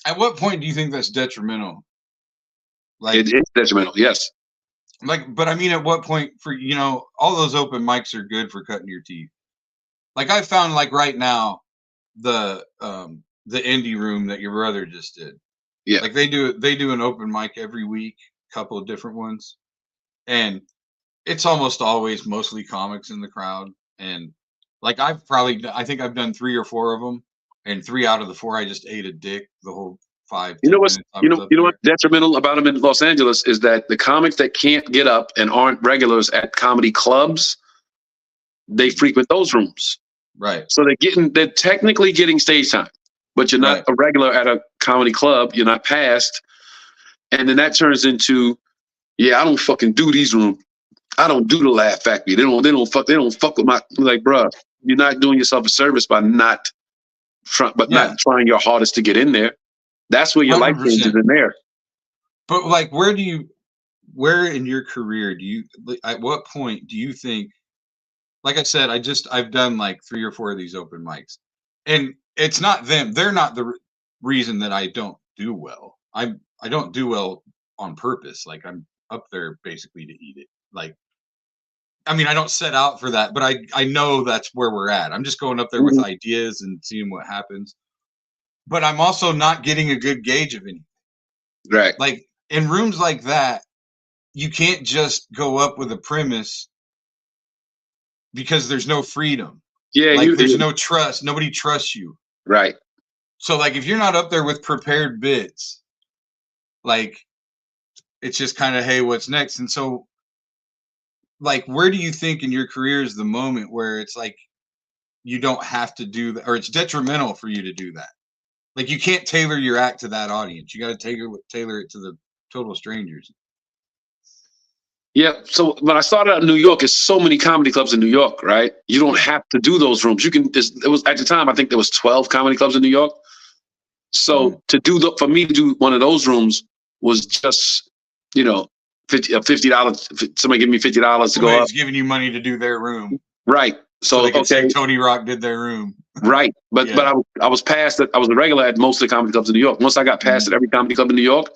At what point do you think that's detrimental? Like, it's detrimental, yes. Like, but I mean, at what point all those open mics are good for cutting your teeth. Like, I found, like, right now, the indie room that your brother just did. Yeah. Like, they do an open mic every week, a couple of different ones. And it's almost always mostly comics in the crowd, and like I think I've done 3 or 4 of them, and 3 out of the 4 I just ate a dick the whole 5, You know 10 what's minutes I was up you know there. what's detrimental about them in Los Angeles is that the comics that can't get up and aren't regulars at comedy clubs, they frequent those rooms. Right. So they're technically getting stage time, but you're not Right. a regular at a comedy club. You're not passed, and then that turns into, yeah, I don't fucking do these rooms. I don't do the Laugh Factory. They don't fuck with my, like, bruh, you're not doing yourself a service by not Yeah. trying your hardest to get in there. That's where your life changes 100%. in there. But like, where in your career do you, at what point do you think, like I said, I've done like 3 or 4 of these open mics, and it's not them. They're not the reason that I don't do well. I don't do well on purpose. Like, I'm up there basically to eat it. Like, I mean, I don't set out for that, but I know that's where we're at. I'm just going up there with Mhm. ideas and seeing what happens. But I'm also not getting a good gauge of anything. Right. Like, in rooms like that, you can't just go up with a premise because there's no freedom. Yeah, Like, there's no trust. Nobody trusts you. right. So like, if you're not up there with prepared bits, like, it's just kind of, hey, what's next? And so like, where do you think in your career is the moment where it's like you don't have to do that, or it's detrimental for you to do that? Like, you can't tailor your act to that audience. You got to tailor it to the total strangers. Yeah. So when I started out in New York, there's so many comedy clubs in New York, right? You don't have to do those rooms. You can. It was at the time, I think there was 12 comedy clubs in New York. So for me to do one of those rooms was just, you know, $50. Somebody give me $50 to go up. Somebody's giving you money to do their room, Right. so So they can say okay. Tony Rock did their room. Right. But Yeah. I was past that. I was a regular at most of the comedy clubs in New York. Once I got past at every comedy club in New York,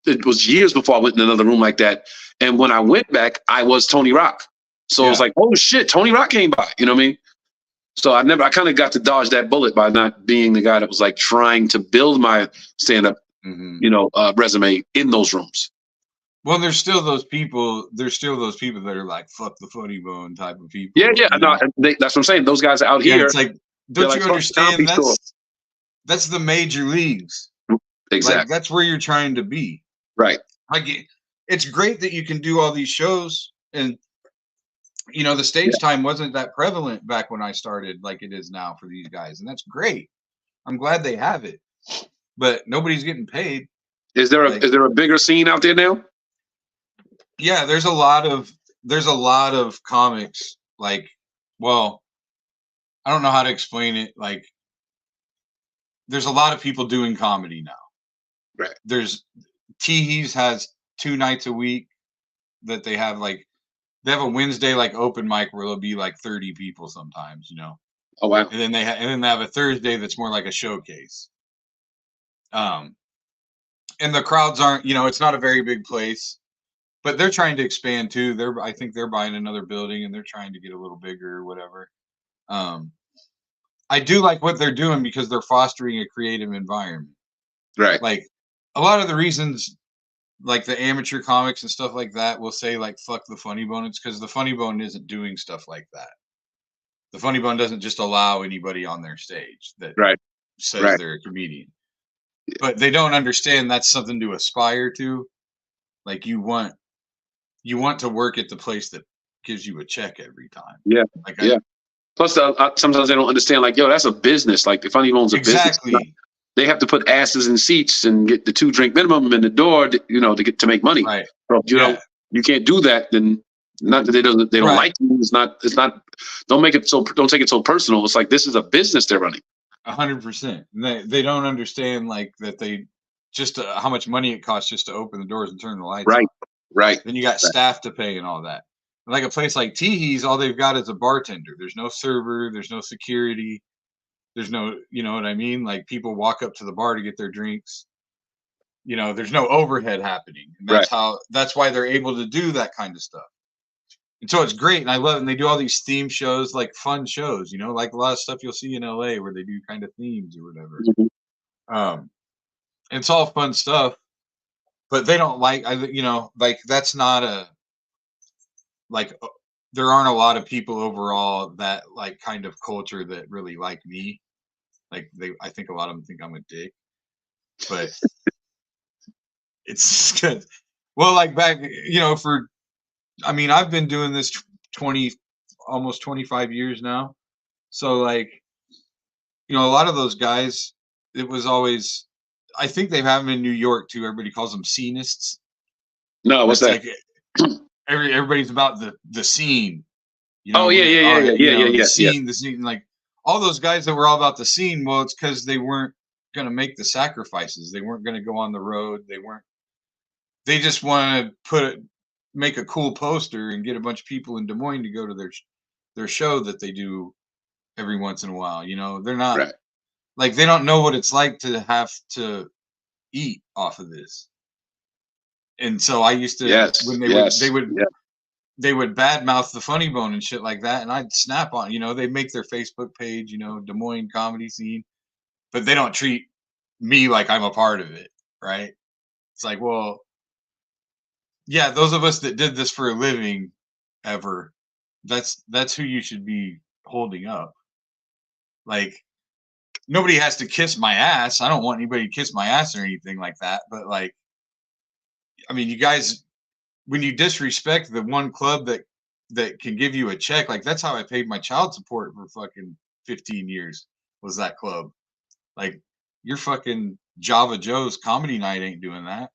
it was years before I went in another room like that. And when I went back, I was Tony Rock. So it was Yeah. like, oh shit, Tony Rock came by. You know what I mean? So I kind of got to dodge that bullet by not being the guy that was like trying to build my stand-up, resume in those rooms. Well, there's still those people. There's still those people that are like, "Fuck the funny bone" type of people. Yeah, yeah. you No, know? that's what I'm saying. Those guys out Yeah, here, it's like, they're don't like, you "Fuck the comedy understand? store." That's the major leagues. Like, Exactly. that's where you're trying to be. Right. Like, it's great that you can do all these shows, and the stage time wasn't that prevalent back when I started, like it is now for these guys, and that's great. I'm glad they have it, but nobody's getting paid. Is there Like, is there a bigger scene out there now? yeah, there's a lot of comics. Like, well, I don't know how to explain it. Like, there's a lot of people doing comedy now. Right. There's Teehees has 2 nights a week that they have, like, they have a Wednesday like open mic where there'll be like 30 people sometimes, Oh wow. and then they have a Thursday that's more like a showcase. And the crowds aren't, it's not a very big place, but they're trying to expand too. I think they're buying another building and they're trying to get a little bigger or whatever. I do like what they're doing because they're fostering a creative environment. Right. Like, a lot of the reasons, like the amateur comics and stuff like that, will say like "fuck the funny bone." It's because the funny bone isn't doing stuff like that. The funny bone doesn't just allow anybody on their stage that says they're a comedian. But they don't understand that's something to aspire to. Like, you want to work at the place that gives you a check every time. Yeah. Like, Plus, sometimes they don't understand. Like, yo, that's a business. Like, the funny bone's a business. Exactly. They have to put asses in seats and get the 2-drink minimum in the door, to make money. Right. So if you can't do that, then not that they don't like you. It's not. Don't take it so personal. It's like, this is a business they're running. 100%. They don't understand, like, that they just how much money it costs just to open the doors and turn the lights on. Right. Then you got staff to pay and all that. Like, a place like Teehees, all they've got is a bartender. There's no server. There's no security. There's no, you know what I mean? Like, people walk up to the bar to get their drinks. There's no overhead happening. And that's why they're able to do that kind of stuff. And so it's great. And I love it. And they do all these theme shows, like fun shows, like a lot of stuff you'll see in LA where they do kind of themes or whatever. Mm-hmm. And it's all fun stuff. but they don't like, like that's not there aren't a lot of people overall that like kind of culture that really like me. Like I think a lot of them think I'm a dick, but it's good. Well, like back, I've been doing this 20, almost 25 years now. So like, a lot of those guys, it was always, I think they have them in New York too. Everybody calls them scenists. No, what's that? Like, everybody's about the scene. Oh yeah. The scene, like all those guys that were all about the scene. Well, it's because they weren't going to make the sacrifices. They weren't going to go on the road. They just want to make a cool poster and get a bunch of people in Des Moines to go to their show that they do every once in a while. They're not right. Like they don't know what it's like to have to eat off of this. And so I used to, when they would badmouth the Funny Bone and shit like that, and I'd snap on. They make their Facebook page, Des Moines comedy scene, but they don't treat me like I'm a part of it, right? It's like, well, yeah, those of us that did this for a living, that's who you should be holding up. Like, nobody has to kiss my ass. I don't want anybody to kiss my ass or anything like that. But like, you guys, when you disrespect the one club that can give you a check, like that's how I paid my child support for fucking 15 years, was that club. Like, your fucking Java Joe's comedy night ain't doing that.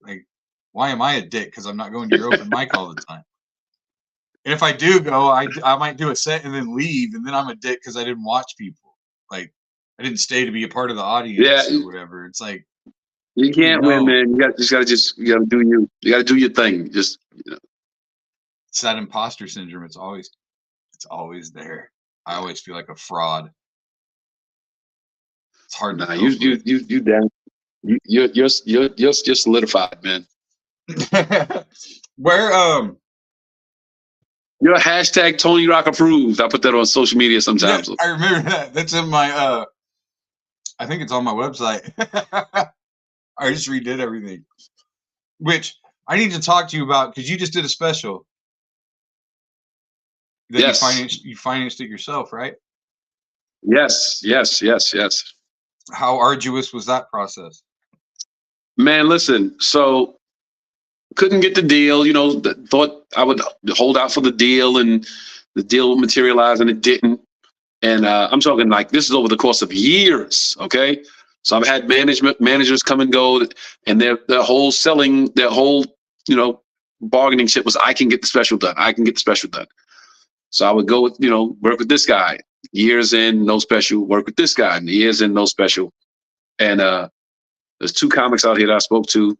Like, why am I a dick? Because I'm not going to your open mic all the time. And if I do go, I might do a set and then leave, and then I'm a dick because I didn't watch people. Like, I didn't stay to be a part of the audience or whatever. It's like, you can't win, man. You gotta do you. You gotta do your thing. Just it's that imposter syndrome. It's always there. I always feel like a fraud. It's hard. Nah, you down. You're solidified, man. Where you're a hashtag Tony Rock approved. I put that on social media sometimes. Yeah, I remember that. That's in my I think it's on my website. I just redid everything. Which I need to talk to you about, because you just did a special. That yes. You financed it yourself, right? Yes. How arduous was that process? Man, listen, so couldn't get the deal, thought I would hold out for the deal and the deal would materialize, and it didn't. And I'm talking like this is over the course of years. Okay. So I've had managers come and go, and their whole bargaining shit was, I can get the special done. So I would go with, work with this guy, years in, no special, work with this guy, and years in, no special. And there's two comics out here that I spoke to,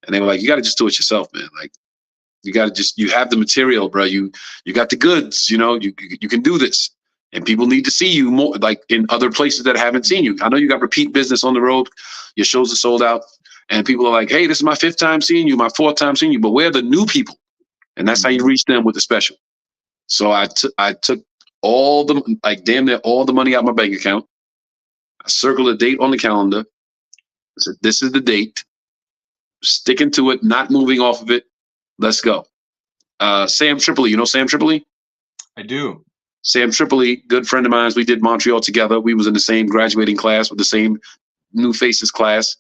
and they were like, you got to just do it yourself, man. Like, you got to you have the material, bro. You got the goods, you can do this. And people need to see you more, like in other places that haven't seen you. I know you got repeat business on the road. Your shows are sold out. And people are like, hey, this is my 5th time seeing you, my 4th time seeing you. But where are the new people? And that's how you reach them with the special. So I took all the, like, damn near all the money out of my bank account. I circled a date on the calendar. I said, this is the date. Sticking to it, not moving off of it. Let's go. Sam Tripoli. You know Sam Tripoli? I do. Sam Tripoli, good friend of mine. We did Montreal together. We was in the same graduating class with the same new faces class.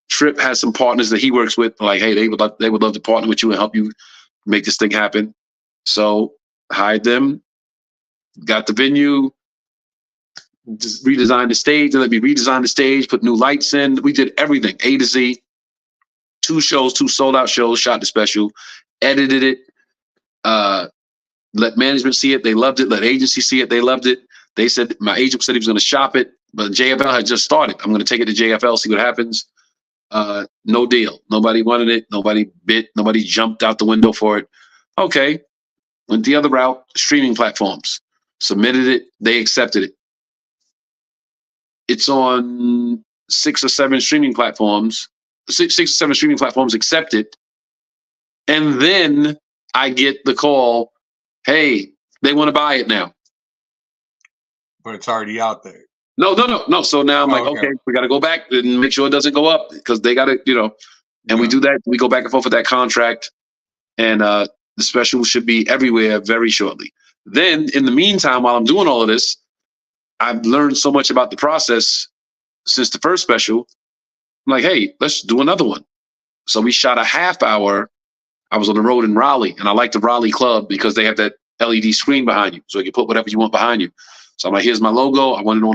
Trip has some partners that he works with. Like, hey, they would love to partner with you and help you make this thing happen. So hired them, got the venue, just redesigned the stage. They let me redesign the stage, put new lights in. We did everything, A to Z. 2 sold out shows, shot the special, edited it. Let management see it. They loved it. Let agency see it. They loved it. They said, my agent said he was going to shop it, but JFL had just started. I'm going to take it to JFL, see what happens. No deal. Nobody wanted it. Nobody bid. Nobody jumped out the window for it. Okay. Went the other route, streaming platforms. Submitted it. They accepted it. It's on 6 or 7 streaming platforms. 6 or 7 streaming platforms accepted. And then I get the call, hey, they want to buy it now. But it's already out there. No. So now I'm okay, we got to go back and make sure it doesn't go up, because they got to, And we do that. We go back and forth with that contract. And the special should be everywhere very shortly. Then, in the meantime, while I'm doing all of this, I've learned so much about the process since the first special. I'm like, hey, let's do another one. So we shot a half hour. I was on the road in Raleigh, and I like the Raleigh Club because they have that LED screen behind you, so you can put whatever you want behind you. So I'm like, here's my logo. I want it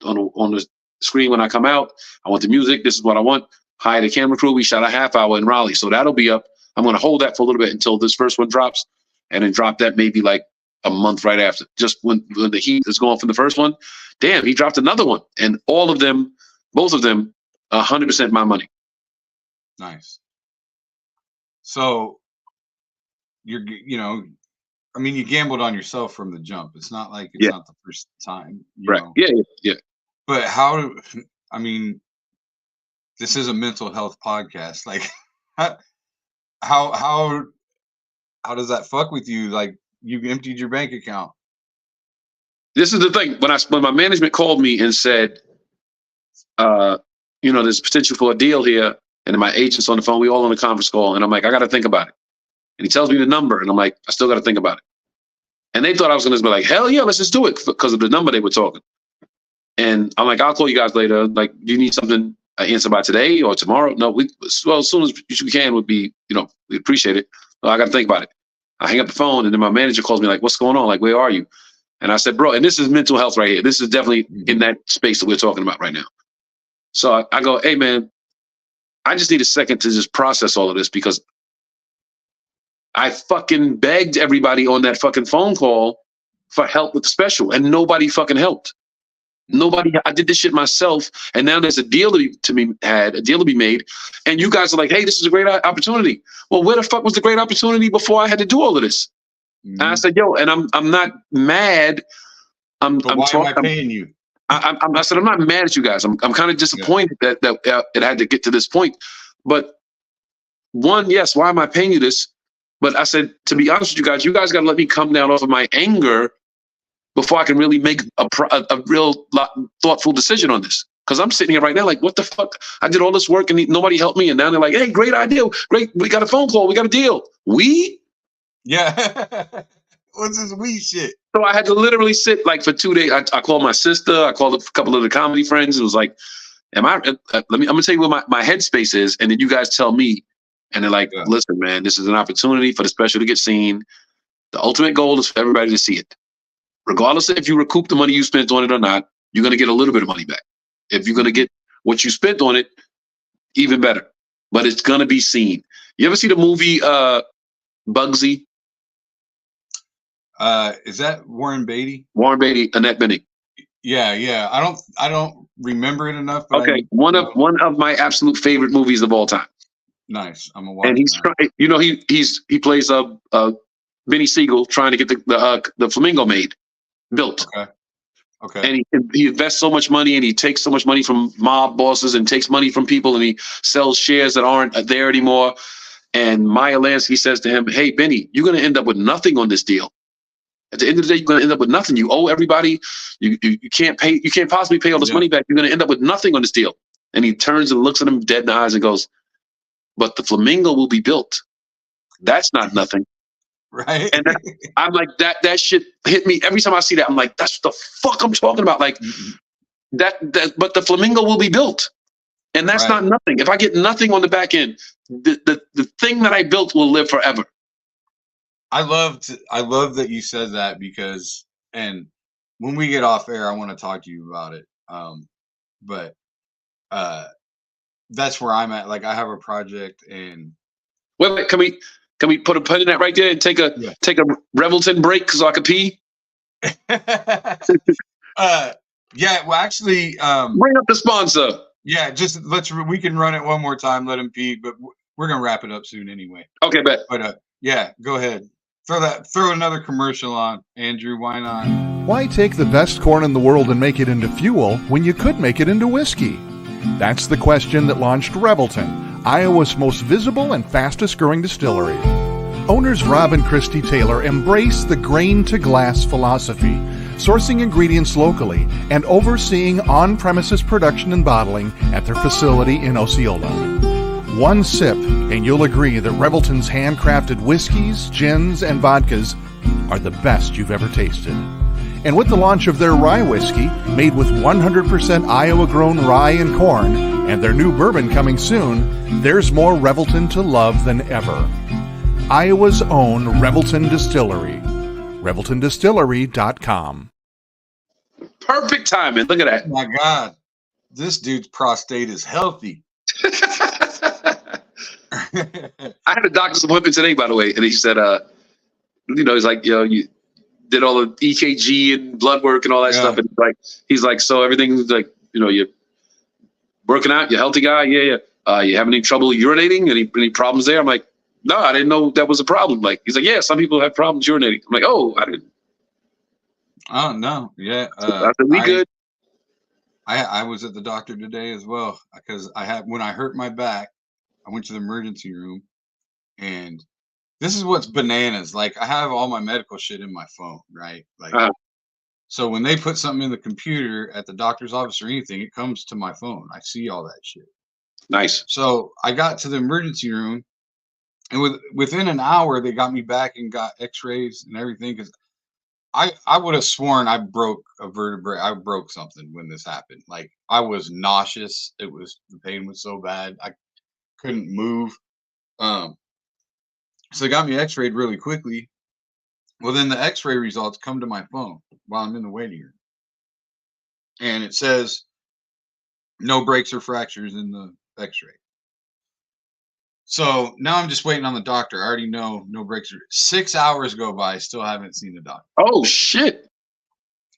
on the screen when I come out. I want the music. This is what I want. Hired a camera crew. We shot a half hour in Raleigh, so that'll be up. I'm going to hold that for a little bit until this first one drops, and then drop that maybe like a month right after. Just when the heat is going from the first one, damn, he dropped another one, and all of them, both of them, 100% my money. Nice. So you gambled on yourself from the jump. It's not like it's not the first time. Right. know? Yeah. But this is a mental health podcast. Like, how does that fuck with you? Like, you emptied your bank account. This is the thing. When my management called me and said, there's potential for a deal here, and then my agent's on the phone, we all on a conference call, and I'm like, I got to think about it. And he tells me the number, and I'm like, I still got to think about it. And they thought I was going to be like, hell yeah, let's just do it because of the number they were talking. And I'm like, I'll call you guys later. Like, do you need something answered by today or tomorrow? No, as soon as we can would be, we appreciate it. Well, I got to think about it. I hang up the phone, and then my manager calls me like, what's going on? Like, where are you? And I said, bro, and this is mental health right here. This is definitely in that space that we're talking about right now. So I go, hey, man, I just need a second to just process all of this because I fucking begged everybody on that fucking phone call for help with the special, and nobody fucking helped. Nobody. I did this shit myself, and now there's a deal to be made, and you guys are like, hey, this is a great opportunity. Well, where the fuck was the great opportunity before I had to do all of this? Mm-hmm. And I said, yo, and I'm not mad. Why am I paying you? I said, I'm not mad at you guys. I'm kind of disappointed that it had to get to this point. But one, yes, why am I paying you this? But I said, to be honest with you guys got to let me come down off of my anger before I can really make a real thoughtful decision on this. Because I'm sitting here right now like, what the fuck? I did all this work and nobody helped me. And now they're like, hey, great idea. Great. We got a phone call. We got a deal. We? Yeah. What's this we shit? So I had to literally sit like for 2 days. I called my sister. I called a couple of the comedy friends. It was like, I'm going to tell you what my headspace is. And then you guys tell me. And they're like, listen, man, this is an opportunity for the special to get seen. The ultimate goal is for everybody to see it. Regardless of if you recoup the money you spent on it or not, you're going to get a little bit of money back. If you're going to get what you spent on it, even better. But it's going to be seen. You ever see the movie Bugsy? Is that Warren Beatty? Warren Beatty, Annette Bening. Yeah. I don't remember it enough. But okay, one of my absolute favorite movies of all time. Nice. I'm a watch. And he's trying. He plays Benny Siegel trying to get the flamingo built. Okay. And he invests so much money, and he takes so much money from mob bosses, and takes money from people, and he sells shares that aren't there anymore. And Meyer Lansky says to him, "Hey, Benny, you're going to end up with nothing on this deal. At the end of the day, you're going to end up with nothing. You owe everybody. You can't pay. You can't possibly pay all this money back. You're going to end up with nothing on this deal." And he turns and looks at him dead in the eyes and goes, "But the flamingo will be built. That's not nothing." Right. And I'm like, that shit hit me every time I see that. I'm like, that's the fuck I'm talking about. Like but the flamingo will be built. And that's not nothing. If I get nothing on the back end, the thing that I built will live forever. I love that you said that because, and when we get off air, I want to talk to you about it. But that's where I'm at. Like, I have a project, and wait, can we put a pin in that right there and take a Revelton break so I can pee? Yeah, well, actually, bring up the sponsor. Yeah, just we can run it one more time, let him pee, but we're gonna wrap it up soon anyway. Okay, bet. But yeah, go ahead. Throw another commercial on, Andrew. Why not? Why take the best corn in the world and make it into fuel when you could make it into whiskey? That's the question that launched Revelton, Iowa's most visible and fastest growing distillery. Owners Rob and Christy Taylor embrace the grain-to-glass philosophy, sourcing ingredients locally and overseeing on-premises production and bottling at their facility in Osceola. one sip, and you'll agree that Revelton's handcrafted whiskeys, gins, and vodkas are the best you've ever tasted. And with the launch of their rye whiskey, made with 100% Iowa-grown rye and corn, and their new bourbon coming soon, there's more Revelton to love than ever. Iowa's own Revelton Distillery. ReveltonDistillery.com. Perfect timing. Look at that. Oh my God, this dude's prostate is healthy. I had a doctor's appointment today, by the way, and he said, he's like, you did all the EKG and blood work and all that stuff, and he's like, so everything's like, you're working out, you're a healthy guy, yeah. You have any trouble urinating? Any problems there? I'm like, no, I didn't know that was a problem. Like, he's like, yeah, some people have problems urinating. I'm like, oh, I didn't. Oh no, yeah. I said, we good. I was at the doctor today as well because when I hurt my back, I went to the emergency room, and this is what's bananas. Like, I have all my medical shit in my phone, right? Like, so when they put something in the computer at the doctor's office or anything, it comes to my phone. I see all that shit. Nice. So I got to the emergency room, and within an hour, they got me back and got X-rays and everything because I would have sworn I broke a vertebrae. I broke something when this happened. Like, I was nauseous. The pain was so bad. I couldn't move. So they got me X-rayed really quickly. Well, then the X-ray results come to my phone while I'm in the waiting room, and it says no breaks or fractures in the X-ray. So now I'm just waiting on the doctor. I already know no breaks. 6 hours go by, still haven't seen the doctor. Oh shit!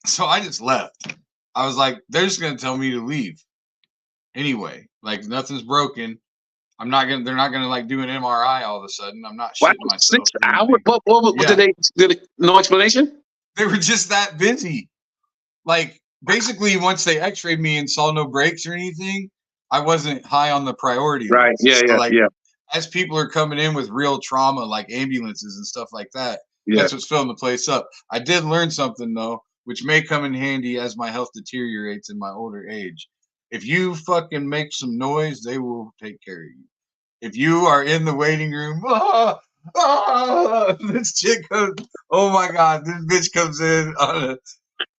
So I just left. I was like, they're just gonna tell me to leave anyway. Like, nothing's broken. They're not gonna like do an MRI all of a sudden. I'm not shitting myself. 6 hours? What did they? No explanation? They were just that busy. Like, basically, once they X-rayed me and saw no breaks or anything, I wasn't high on the priority list. Right. Yeah. As people are coming in with real trauma, like ambulances and stuff like that, that's what's filling the place up. I did learn something, though, which may come in handy as my health deteriorates in my older age. If you fucking make some noise, they will take care of you. If you are in the waiting room, this chick comes, oh my God, this bitch comes in on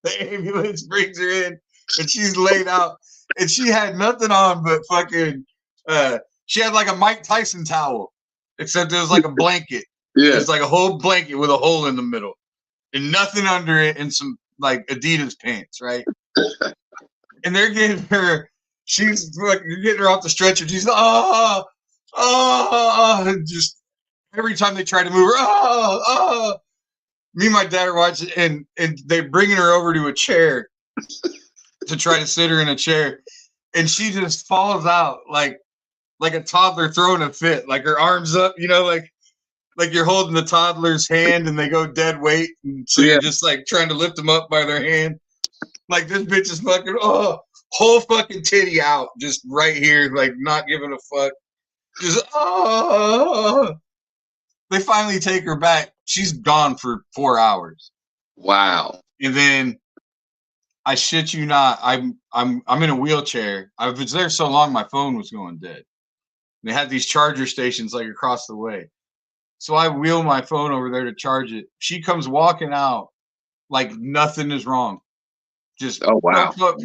the ambulance, brings her in, and she's laid out, and she had nothing on but fucking, she had like a Mike Tyson towel, except it was like a blanket. Yeah. It's like a whole blanket with a hole in the middle and nothing under it, and some like Adidas pants, right? And they're getting her, you're getting her off the stretcher. She's just every time they try to move her, me and my dad are watching, and they're bringing her over to a chair to try to sit her in a chair, and she just falls out like a toddler throwing a fit, like her arms up, like you're holding the toddler's hand and they go dead weight, and so you're just like trying to lift them up by their hand. Like, this bitch is fucking whole fucking titty out, just right here, like not giving a fuck. Just they finally take her back. She's gone for 4 hours. Wow. And then, I shit you not, I'm in a wheelchair. I was there so long my phone was going dead. They had these charger stations like across the way. So I wheel my phone over there to charge it. She comes walking out like nothing is wrong. Just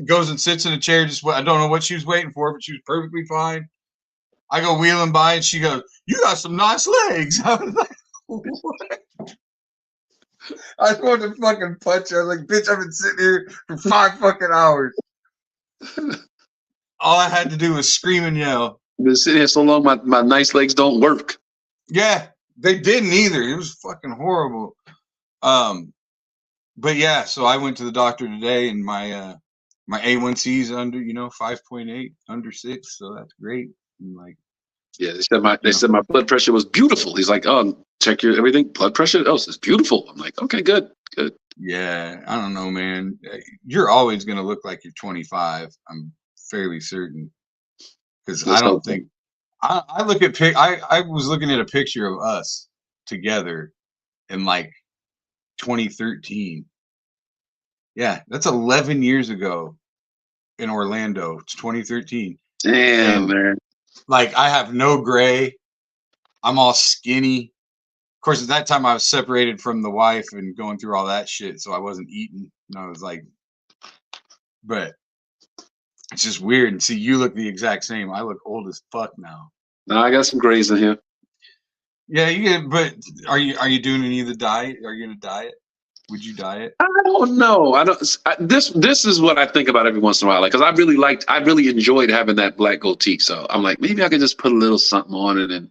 goes and sits in a chair. I don't know what she was waiting for, but she was perfectly fine. I go wheeling by, and she goes, "You got some nice legs." I was like, "What?" I just wanted to fucking punch her. I was like, "Bitch, I've been sitting here for 5 fucking hours." All I had to do was scream and yell. I've been sitting here so long, my nice legs don't work. Yeah, they didn't either. It was fucking horrible. But yeah, so I went to the doctor today, and my A1C is under 5.8, under 6, so that's great. And like, yeah, they said my blood pressure was beautiful. He's like, "Oh, check your everything, blood pressure. Oh, it's beautiful." I'm like, "Okay, good." Yeah, I don't know, man. You're always gonna look like you're 25. I'm fairly certain, because I don't think I look at I was looking at a picture of us together in like 2013. Yeah, that's 11 years ago in Orlando. It's 2013. Damn, man. Like I have no gray. I'm all skinny. Of course, at that time I was separated from the wife and going through all that shit, so I wasn't eating. And I was like, but it's just weird. And see, you look the exact same. I look old as fuck now. Now I got some grays in here. Yeah, you get. But are you doing any of the diet? Are you gonna diet? Would you diet? I don't know. I don't. This is what I think about every once in a while. Like, cause I really enjoyed having that black goatee. So I'm like, maybe I could just put a little something on it. And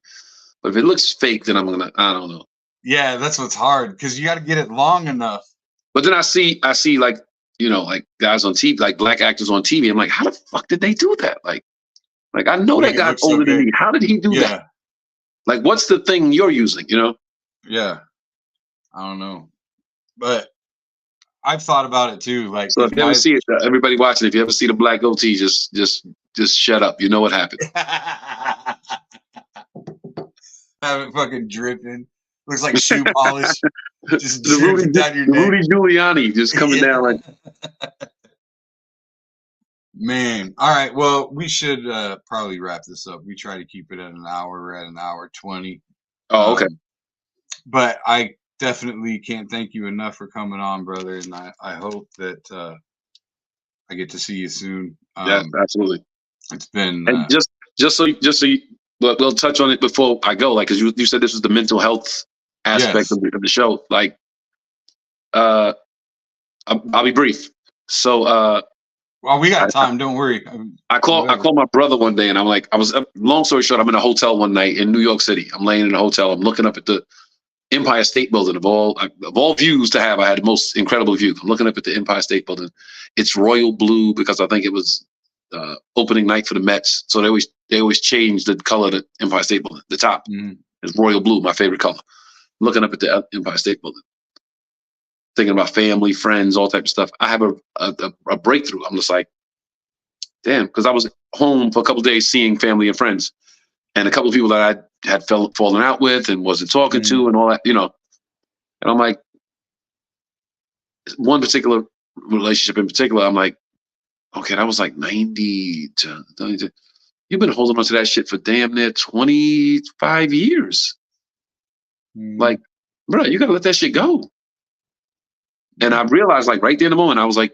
but if it looks fake, then I don't know. Yeah, that's what's hard because you got to get it long enough. But then I see like, like guys on TV, like black actors on TV. I'm like, how the fuck did they do that? Like I know that guy's older than me. How did he do that? Like, what's the thing you're using? Yeah, I don't know, but I've thought about it too. Like, so if you ever see it, everybody watching, if you ever see the black goatee, just shut up. You know what happened. Have it fucking dripping. Looks like shoe polish. Just the Rudy Giuliani just coming down like. Man, all right. Well, we should probably wrap this up. We try to keep it at an hour. We're at an hour 20. Oh, okay. But I definitely can't thank you enough for coming on, brother. And I hope that I get to see you soon. Yeah, absolutely. It's been and just so you, we'll touch on it before I go. Like, cause you said this was the mental health aspect of the show. Like, I'll be brief. So, well, we got time. Don't worry. I called my brother one day, and I'm like, long story short, I'm in a hotel one night in New York City. I'm laying in a hotel. I'm looking up at the Empire State Building. Of all views to have, I had the most incredible view. I'm looking up at the Empire State Building. It's royal blue because I think it was opening night for the Mets. So they always change the color of the Empire State Building. The top is royal blue, my favorite color. I'm looking up at the Empire State Building, thinking about family, friends, all type of stuff. I have a breakthrough. I'm just like, damn, because I was home for a couple of days seeing family and friends, and a couple of people that I had fallen out with and wasn't talking to, and all that, And I'm like, one particular relationship in particular, I'm like, okay, that was like 90 to 90. You've been holding on to that shit for damn near 25 years. Like, bro, you gotta let that shit go. And I realized, like, right there in the moment, I was like,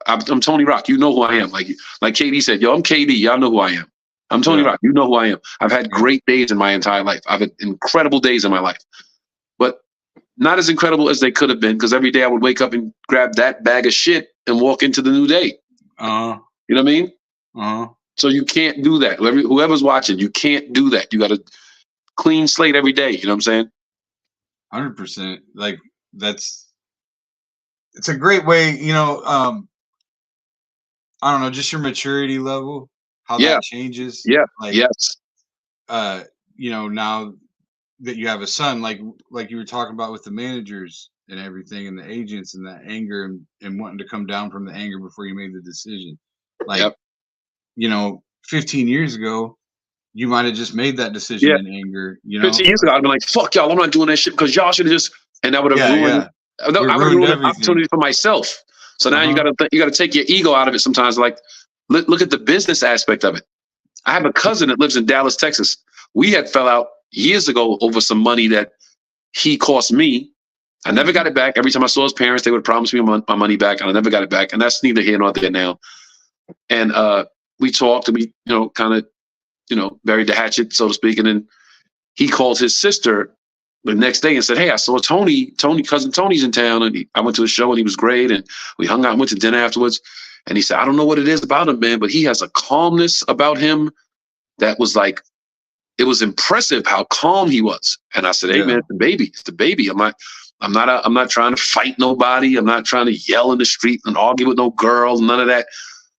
I'm Tony Rock. You know who I am. Like KD said, yo, I'm KD. Y'all know who I am. I'm Tony Rock. You know who I am. I've had great days in my entire life. I've had incredible days in my life, but not as incredible as they could have been, because every day I would wake up and grab that bag of shit and walk into the new day. You know what I mean? So you can't do that. Whoever's watching, you can't do that. You got to clean slate every day. You know what I'm saying? 100%. Like, it's a great way, I don't know, just your maturity level, how that changes. Yeah. Like, yes. Now that you have a son, like you were talking about with the managers and everything and the agents and that anger and wanting to come down from the anger before you made the decision. Like, 15 years ago, you might have just made that decision in anger. 15 years ago, I'd be like, fuck y'all, I'm not doing that shit because y'all should have just, and that would have ruined. I would have ruined an opportunity for myself. So now you gotta take your ego out of it sometimes. Like, look at the business aspect of it. I have a cousin that lives in Dallas, Texas. We had fell out years ago over some money that he cost me. I never got it back. Every time I saw his parents, they would promise me my money back, and I never got it back. And that's neither here nor there now. And we talked, and we kind of buried the hatchet, so to speak. And then he called his sister the next day and said, hey, I saw Tony, cousin Tony's in town. And I went to a show and he was great. And we hung out and went to dinner afterwards. And he said, I don't know what it is about him, man, but he has a calmness about him that was like, it was impressive how calm he was. And I said, hey, man, it's the baby. It's the baby. I'm not trying to fight nobody. I'm not trying to yell in the street and argue with no girls, none of that.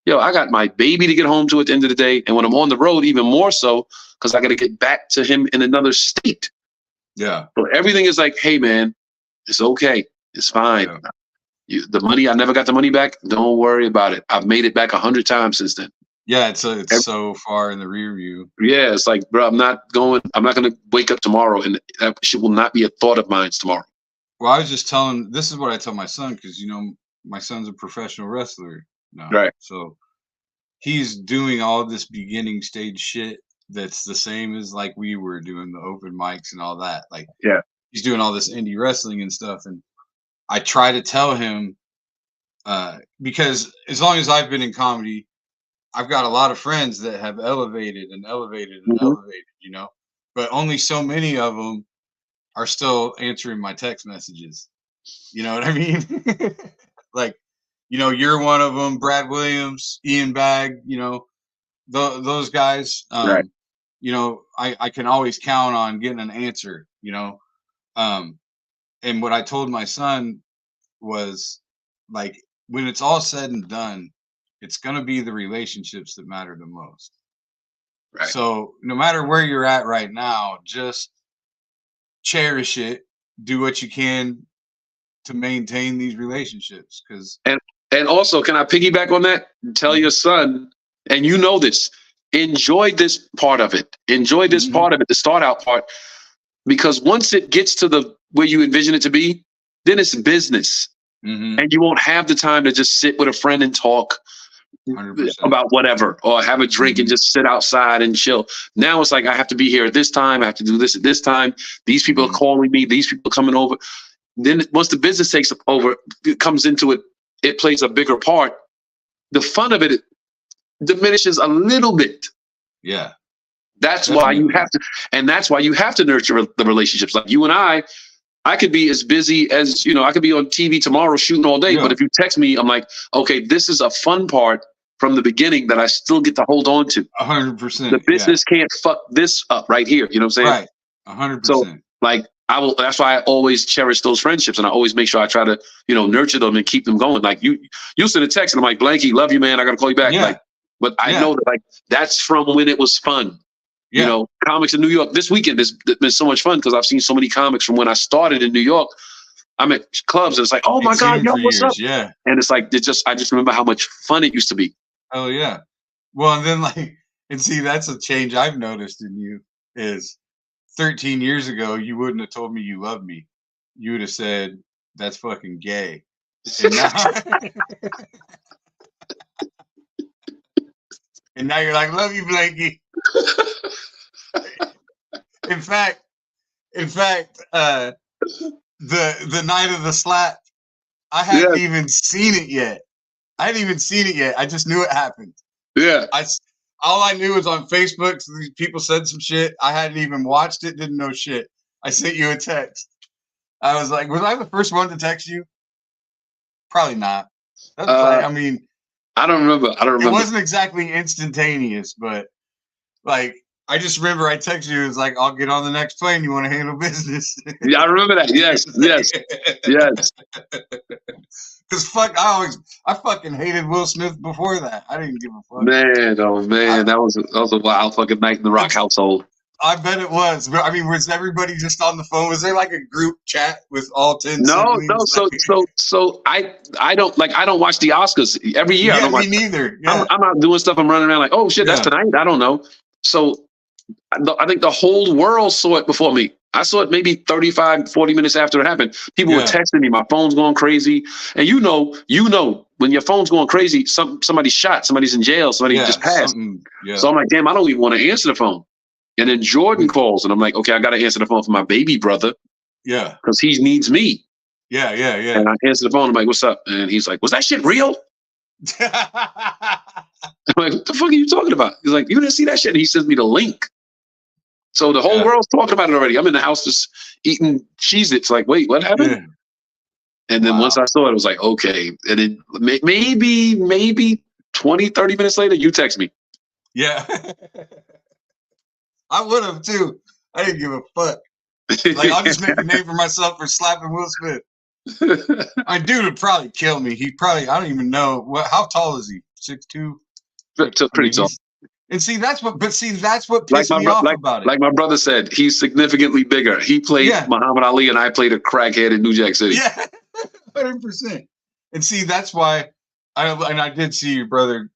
I got my baby to get home to at the end of the day. And when I'm on the road, even more so, because I got to get back to him in another state. Yeah. So everything is like, hey, man, it's okay. It's fine. The money, I never got the money back. Don't worry about it. I've made it back 100 times since then. Yeah, it's so far in the rear view. Yeah, it's like, bro, I'm not going to wake up tomorrow and that shit will not be a thought of mine tomorrow. Well, I was just this is what I tell my son, because, my son's a professional wrestler now. Right. So he's doing all this beginning stage shit that's the same as like we were doing the open mics and all that. Like, Yeah. he's doing all this indie wrestling and stuff. And I try to tell him, because as long as I've been in comedy, I've got a lot of friends that have elevated and elevated and Mhm. elevated, you know, but only so many of them are still answering my text messages. You know what I mean? Like, you know, you're one of them, Brad Williams, Ian Bagg, you know, those guys. Right. You know, I can always count on getting an answer, you know. And what I told my son was, like, when it's all said and done, it's gonna be the relationships that matter the most. Right. So no matter where you're at right now, just cherish it, do what you can to maintain these relationships, because And also, can I piggyback on that? Tell your son, and you know this, enjoy this part of it. Enjoy this Mhm. part of it, the start out part, because once it gets to the where you envision it to be, then it's business. Mhm. And you won't have the time to just sit with a friend and talk 100%. about whatever, or have a drink and Mhm. just sit outside and chill. Now it's like, I have to be here at this time. I have to do this at this time. These people Mhm. are calling me. These people are coming over. Then once the business takes over, it comes into it, it plays a bigger part. The fun of it diminishes a little bit. Yeah. That's why you Definitely. have to, and that's why you have to nurture the relationships. Like you and I could be as busy as, you know, I could be on TV tomorrow shooting all day, Yeah. but if you text me, I'm like, okay, this is a fun part from the beginning that I still get to hold on to. 100%. The business can't fuck this up right here. You know what I'm Yeah. saying? Right. 100%. So like I will, that's why I always cherish those friendships, and I always make sure I try to, you know, nurture them and keep them going. Like you send a text and I'm like, Blanky, love you, man. I gotta call you back. Yeah. Like, but I Yeah. know that like that's from when it was fun. Yeah. You know, comics in New York this weekend has been so much fun because I've seen so many comics from when I started in New York. I'm at clubs and it's like, oh my Ain't seen God, him yo, for what's up? years. Yeah. And it's like, I just remember how much fun it used to be. Oh yeah. Well, and then like, and see, that's a change I've noticed in you is 13 years ago, you wouldn't have told me you loved me. You would have said, that's fucking gay. And now, and now you're like, love you, Blanky. In fact, the night of the slap, I hadn't Yeah. even seen it yet. I just knew it happened. Yeah. All I knew was on Facebook, so these people said some shit. I hadn't even watched it, didn't know shit. I sent you a text. I was like, was I the first one to text you? Probably not. That's like, I mean, I don't remember. it wasn't exactly instantaneous, but like, I just remember I texted you. It was like, I'll get on the next plane. You want to handle business? Yeah, I remember that. Yes, yes, yes. Because I fucking hated Will Smith before that. I didn't give a fuck. Man, oh man, that was a wild fucking night in the Rock household. I bet it was. But, I mean, was everybody just on the phone? Was there like a group chat with all 10 No, siblings? so I don't watch the Oscars every year. I Yeah, don't watch, me neither. Yeah. I'm out doing stuff. I'm running around like, oh shit, that's Yeah. tonight. I don't know. So I think the whole world saw it before me. I saw it maybe 35, 40 minutes after it happened. People were Yeah. texting me. My phone's going crazy. And you know, when your phone's going crazy, somebody's shot, somebody's in jail, somebody Yeah, just passed. Yeah. So I'm like, damn, I don't even want to answer the phone. And then Jordan calls, and I'm like, okay, I got to answer the phone for my baby brother Yeah. because he needs me. Yeah. And I answer the phone. I'm like, what's up? And he's like, was that shit real? I'm like, what the fuck are you talking about? He's like, you didn't see that shit? And he sends me the link. So the whole Yeah. world's talking about it already. I'm in the house just eating Cheez-Its. Like, wait, what happened? Yeah. And then Wow. once I saw it, I was like, okay. And then maybe 20, 30 minutes later, you text me. Yeah. I would have too. I didn't give a fuck. Like, I'll just make a name for myself for slapping Will Smith. My dude would probably kill me. I don't even know how tall is he? 6'2"? Pretty tall. And see, that's what Like pissed my, me bro- off like, about it. like my brother said, he's significantly bigger. He played Yeah. Muhammad Ali, and I played a crackhead in New Jack City. Yeah, 100%. And see, that's why I did see your brother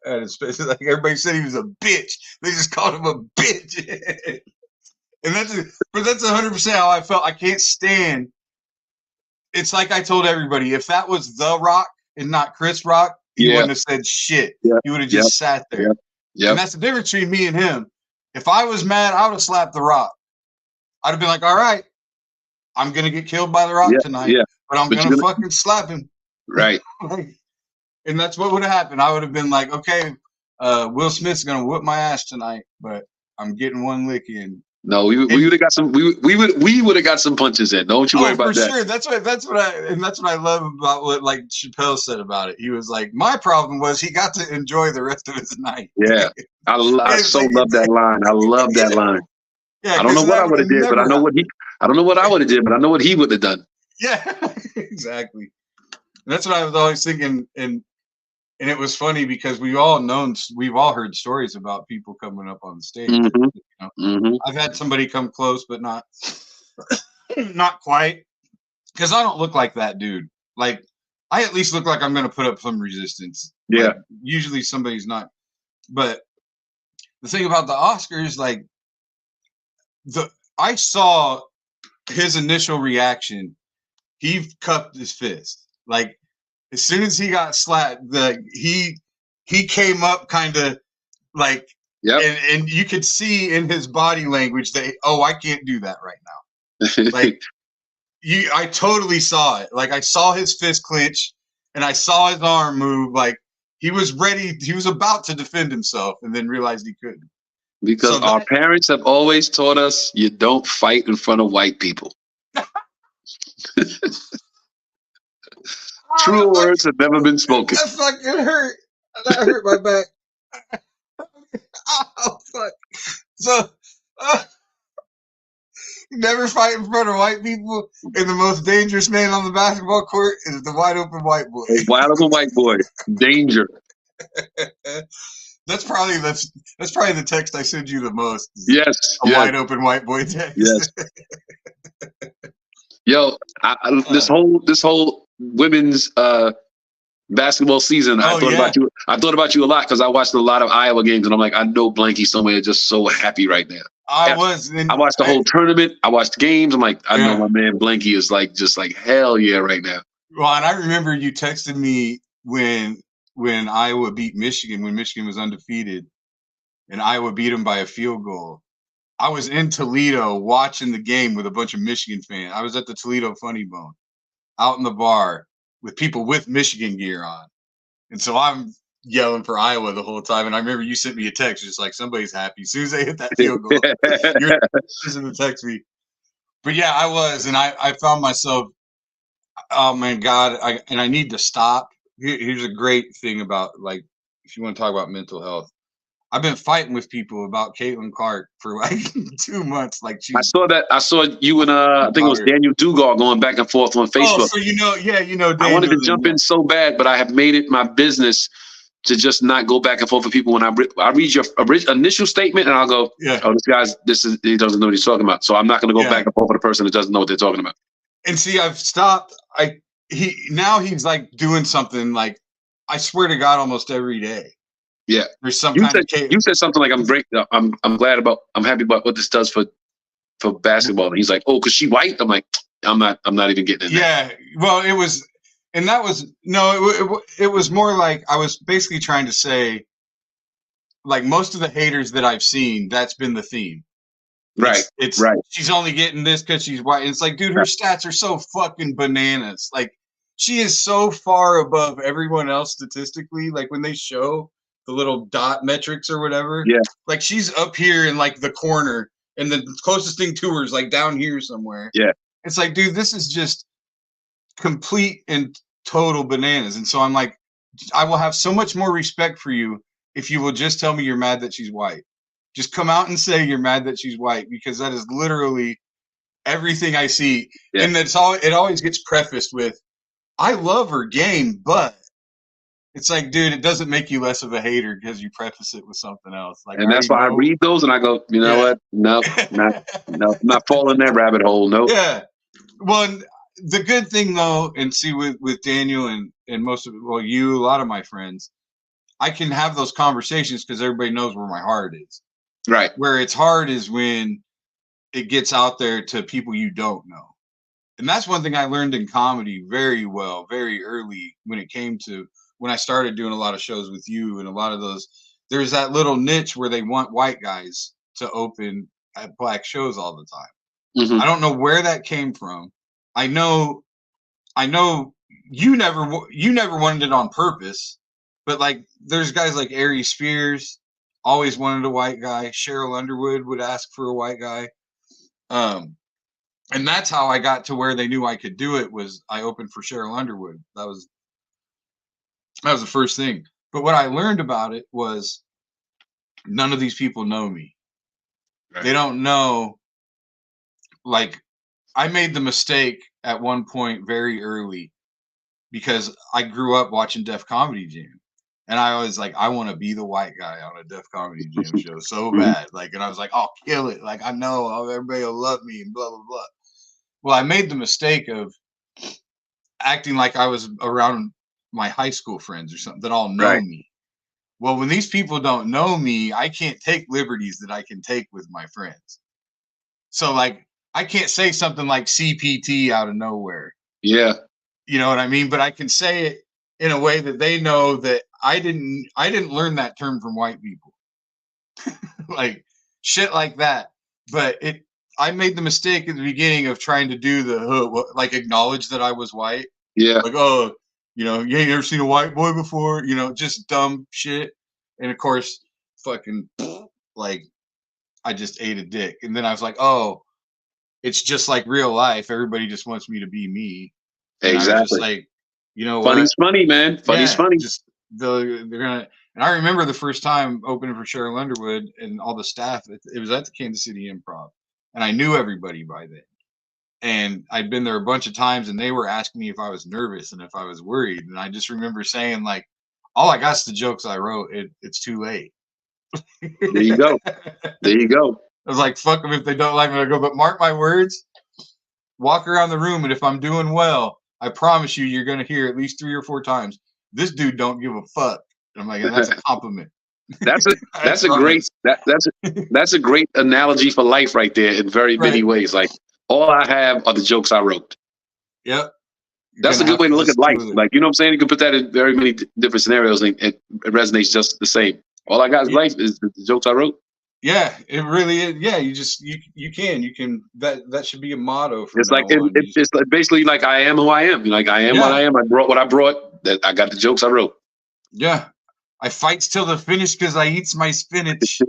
at his face. Like, everybody said he was a bitch. They just called him a bitch. And that's 100% how I felt. I can't stand. It's like I told everybody, if that was The Rock and not Chris Rock, he Yeah. wouldn't have said shit. Yep. He would have just sat there. Yep. Yep. And that's the difference between me and him. If I was mad, I would have slapped The Rock. I'd have been like, all right, I'm going to get killed by The Rock tonight, but I'm going to fucking slap him. Right. And that's what would have happened. I would have been like, okay, Will Smith's going to whip my ass tonight, but I'm getting one lick in. No, we would have got some. We would have got some punches in. Don't you worry about that. For sure. That's what I love about what like Chappelle said about it. He was like, my problem was he got to enjoy the rest of his night. Yeah, I so love that line. I love that line. Yeah, I don't know what I would have did, but I know what he. I don't know what I would have did, but I know what he would have done. Yeah, exactly. And that's what I was always thinking, and it was funny because we've all heard stories about people coming up on the stage. Mm-hmm. You know? Mm-hmm. I've had somebody come close, but not quite, because I don't look like that dude. Like, I at least look like I'm going to put up some resistance. Yeah. Like, usually somebody's not. But the thing about the Oscars, like, I saw his initial reaction. He cupped his fist. Like, as soon as he got slapped, he came up kind of like, and you could see in his body language that, oh, I can't do that right now. Like, I totally saw it. Like, I saw his fist clench, and I saw his arm move. Like, he was ready. He was about to defend himself, and then realized he couldn't. Because our parents have always taught us you don't fight in front of white people. True words have never been spoken. That fucking hurt. That hurt my back. Oh, fuck. So, never fight in front of white people, and the most dangerous man on the basketball court is the wide open white boy. Wide open white boy. Danger. That's probably the text I send you the most. Yes. Wide open white boy text. Yes. Yo, this whole women's basketball season, I thought about you. I thought about you a lot because I watched a lot of Iowa games, and I'm like, I know Blanky somewhere just so happy right now. I watched the whole tournament. I watched games. I'm like, I know my man Blanky is like just like hell yeah right now. Well, and I remember you texted me when Iowa beat Michigan, when Michigan was undefeated, and Iowa beat them by a field goal. I was in Toledo watching the game with a bunch of Michigan fans. I was at the Toledo Funny Bone, out in the bar with people with Michigan gear on. And so I'm yelling for Iowa the whole time. And I remember you sent me a text just like, somebody's happy. As soon as they hit that field goal, you're going to text me. But yeah, I was. And I found myself, oh, man, God, I need to stop. Here's a great thing about, like, if you want to talk about mental health. I've been fighting with people about Caitlin Clark for like 2 months. Like, I saw you and I think it was Daniel Dugal going back and forth on Facebook. Oh, so Daniel. I wanted to jump in so bad, but I have made it my business to just not go back and forth with people. When I read your initial statement, and I'll go, "Oh, he doesn't know what he's talking about." So I'm not going to go back and forth with a person that doesn't know what they're talking about. And see, I've stopped. He's like doing something like, I swear to God, almost every day. Yeah, there's some you said something like, I'm happy about what this does for basketball. And he's like, oh, because she white. I'm like, I'm not even getting in there. Yeah, well, it was, and that was it was more like I was basically trying to say, like, most of the haters that I've seen, that's been the theme. Right. It's she's only getting this because she's white. And it's like, dude, her stats are so fucking bananas. Like, she is so far above everyone else statistically. Like, when they show the little dot metrics or whatever, like, she's up here in like the corner, and the closest thing to her is like down here somewhere. Yeah, it's like, dude, this is just complete and total bananas. And so I'm like, I will have so much more respect for you if you will just tell me you're mad that she's white. Just come out and say you're mad that she's white, because that is literally everything I see. And it always gets prefaced with, I love her game, but it's like, dude, it doesn't make you less of a hater because you preface it with something else. Like, and that's why I read those and I go, you know what? No, not falling that rabbit hole. No. Yeah. Well, the good thing though, and see with Daniel and most of you, a lot of my friends, I can have those conversations because everybody knows where my heart is. Right. Where it's hard is when it gets out there to people you don't know. And that's one thing I learned in comedy very well, very early, when it came to when I started doing a lot of shows with you and a lot of those, there's that little niche where they want white guys to open at black shows all the time. Mhm. I don't know where that came from. I know you never wanted it on purpose, but like there's guys like Ari Spears always wanted a white guy. Cheryl Underwood would ask for a white guy. And that's how I got to where they knew I could do it, was I opened for Cheryl Underwood. That was the first thing. But what I learned about it was none of these people know me. Right. They don't know. Like, I made the mistake at one point very early because I grew up watching Def Comedy Jam. And I was like, I want to be the white guy on a Def Comedy Jam show so bad. Like, and I was like, I'll kill it. Like, I know everybody will love me and blah, blah, blah. Well, I made the mistake of acting like I was around my high school friends or something that all know me. Well, when these people don't know me, I can't take liberties that I can take with my friends. So, like, I can't say something like CPT out of nowhere. Yeah. You know what I mean? But I can say it in a way that they know that I didn't learn that term from white people. Like shit like that. But I made the mistake at the beginning of trying to do like acknowledge that I was white. Yeah. Like, oh, you ain't ever seen a white boy before, just dumb shit. And of course, fucking like I just ate a dick. And then I was like, oh, it's just like real life. Everybody just wants me to be me. And exactly. I was just like, funny's funny, man. Funny's funny. Just they're gonna. And I remember the first time opening for Cheryl Underwood and all the staff. It was at the Kansas City Improv, and I knew everybody by then. And I'd been there a bunch of times, and they were asking me if I was nervous and if I was worried. And I just remember saying, like, all I got's the jokes I wrote. It's too late. There you go. There you go. I was like, fuck them if they don't like me. I go, but mark my words. Walk around the room, and if I'm doing well, I promise you're gonna hear at least 3 or 4 times, this dude don't give a fuck. And I'm like, that's a compliment. That's a great analogy for life right there in very many ways. Like, all I have are the jokes I wrote. Yep. That's a good way to look at life. Like, you know what I'm saying? You can put that in very many different scenarios, and it resonates just the same. All I got is life is the jokes I wrote. Yeah, it really is. Yeah, you can that should be a motto for it's like it's like basically like I am who I am. Like, I am what I am. I brought what I brought. That I got the jokes I wrote. Yeah. I fights till the finish because I eats my spinach.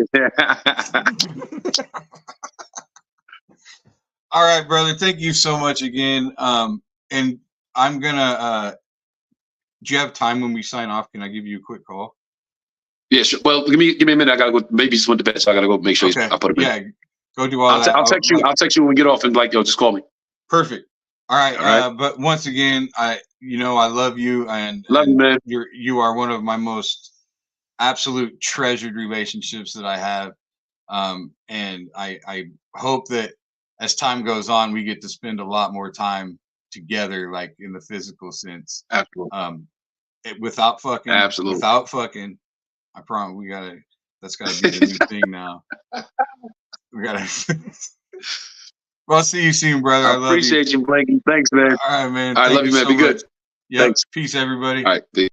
All right, brother. Thank you so much again. And I'm gonna do you have time when we sign off? Can I give you a quick call? Yeah, sure. Well, give me a minute. I gotta go. Baby just went to bed, so I gotta go make sure I put him in. Yeah, go do all that. I'll text you. I'll text you when we get off, and like, yo, just call me. Perfect. All right. But once again, I love you, and love you, man. You are one of my most absolute treasured relationships that I have. And I hope that as time goes on, we get to spend a lot more time together, like in the physical sense. Absolutely. Without fucking. Absolutely. Without fucking. I promise that's gotta be the new thing now. We gotta. Well, I'll see you soon, brother. I appreciate you, Blakey. Thanks, man. All right, man. I love you, man. Be good. Yeah. Peace, everybody. All right.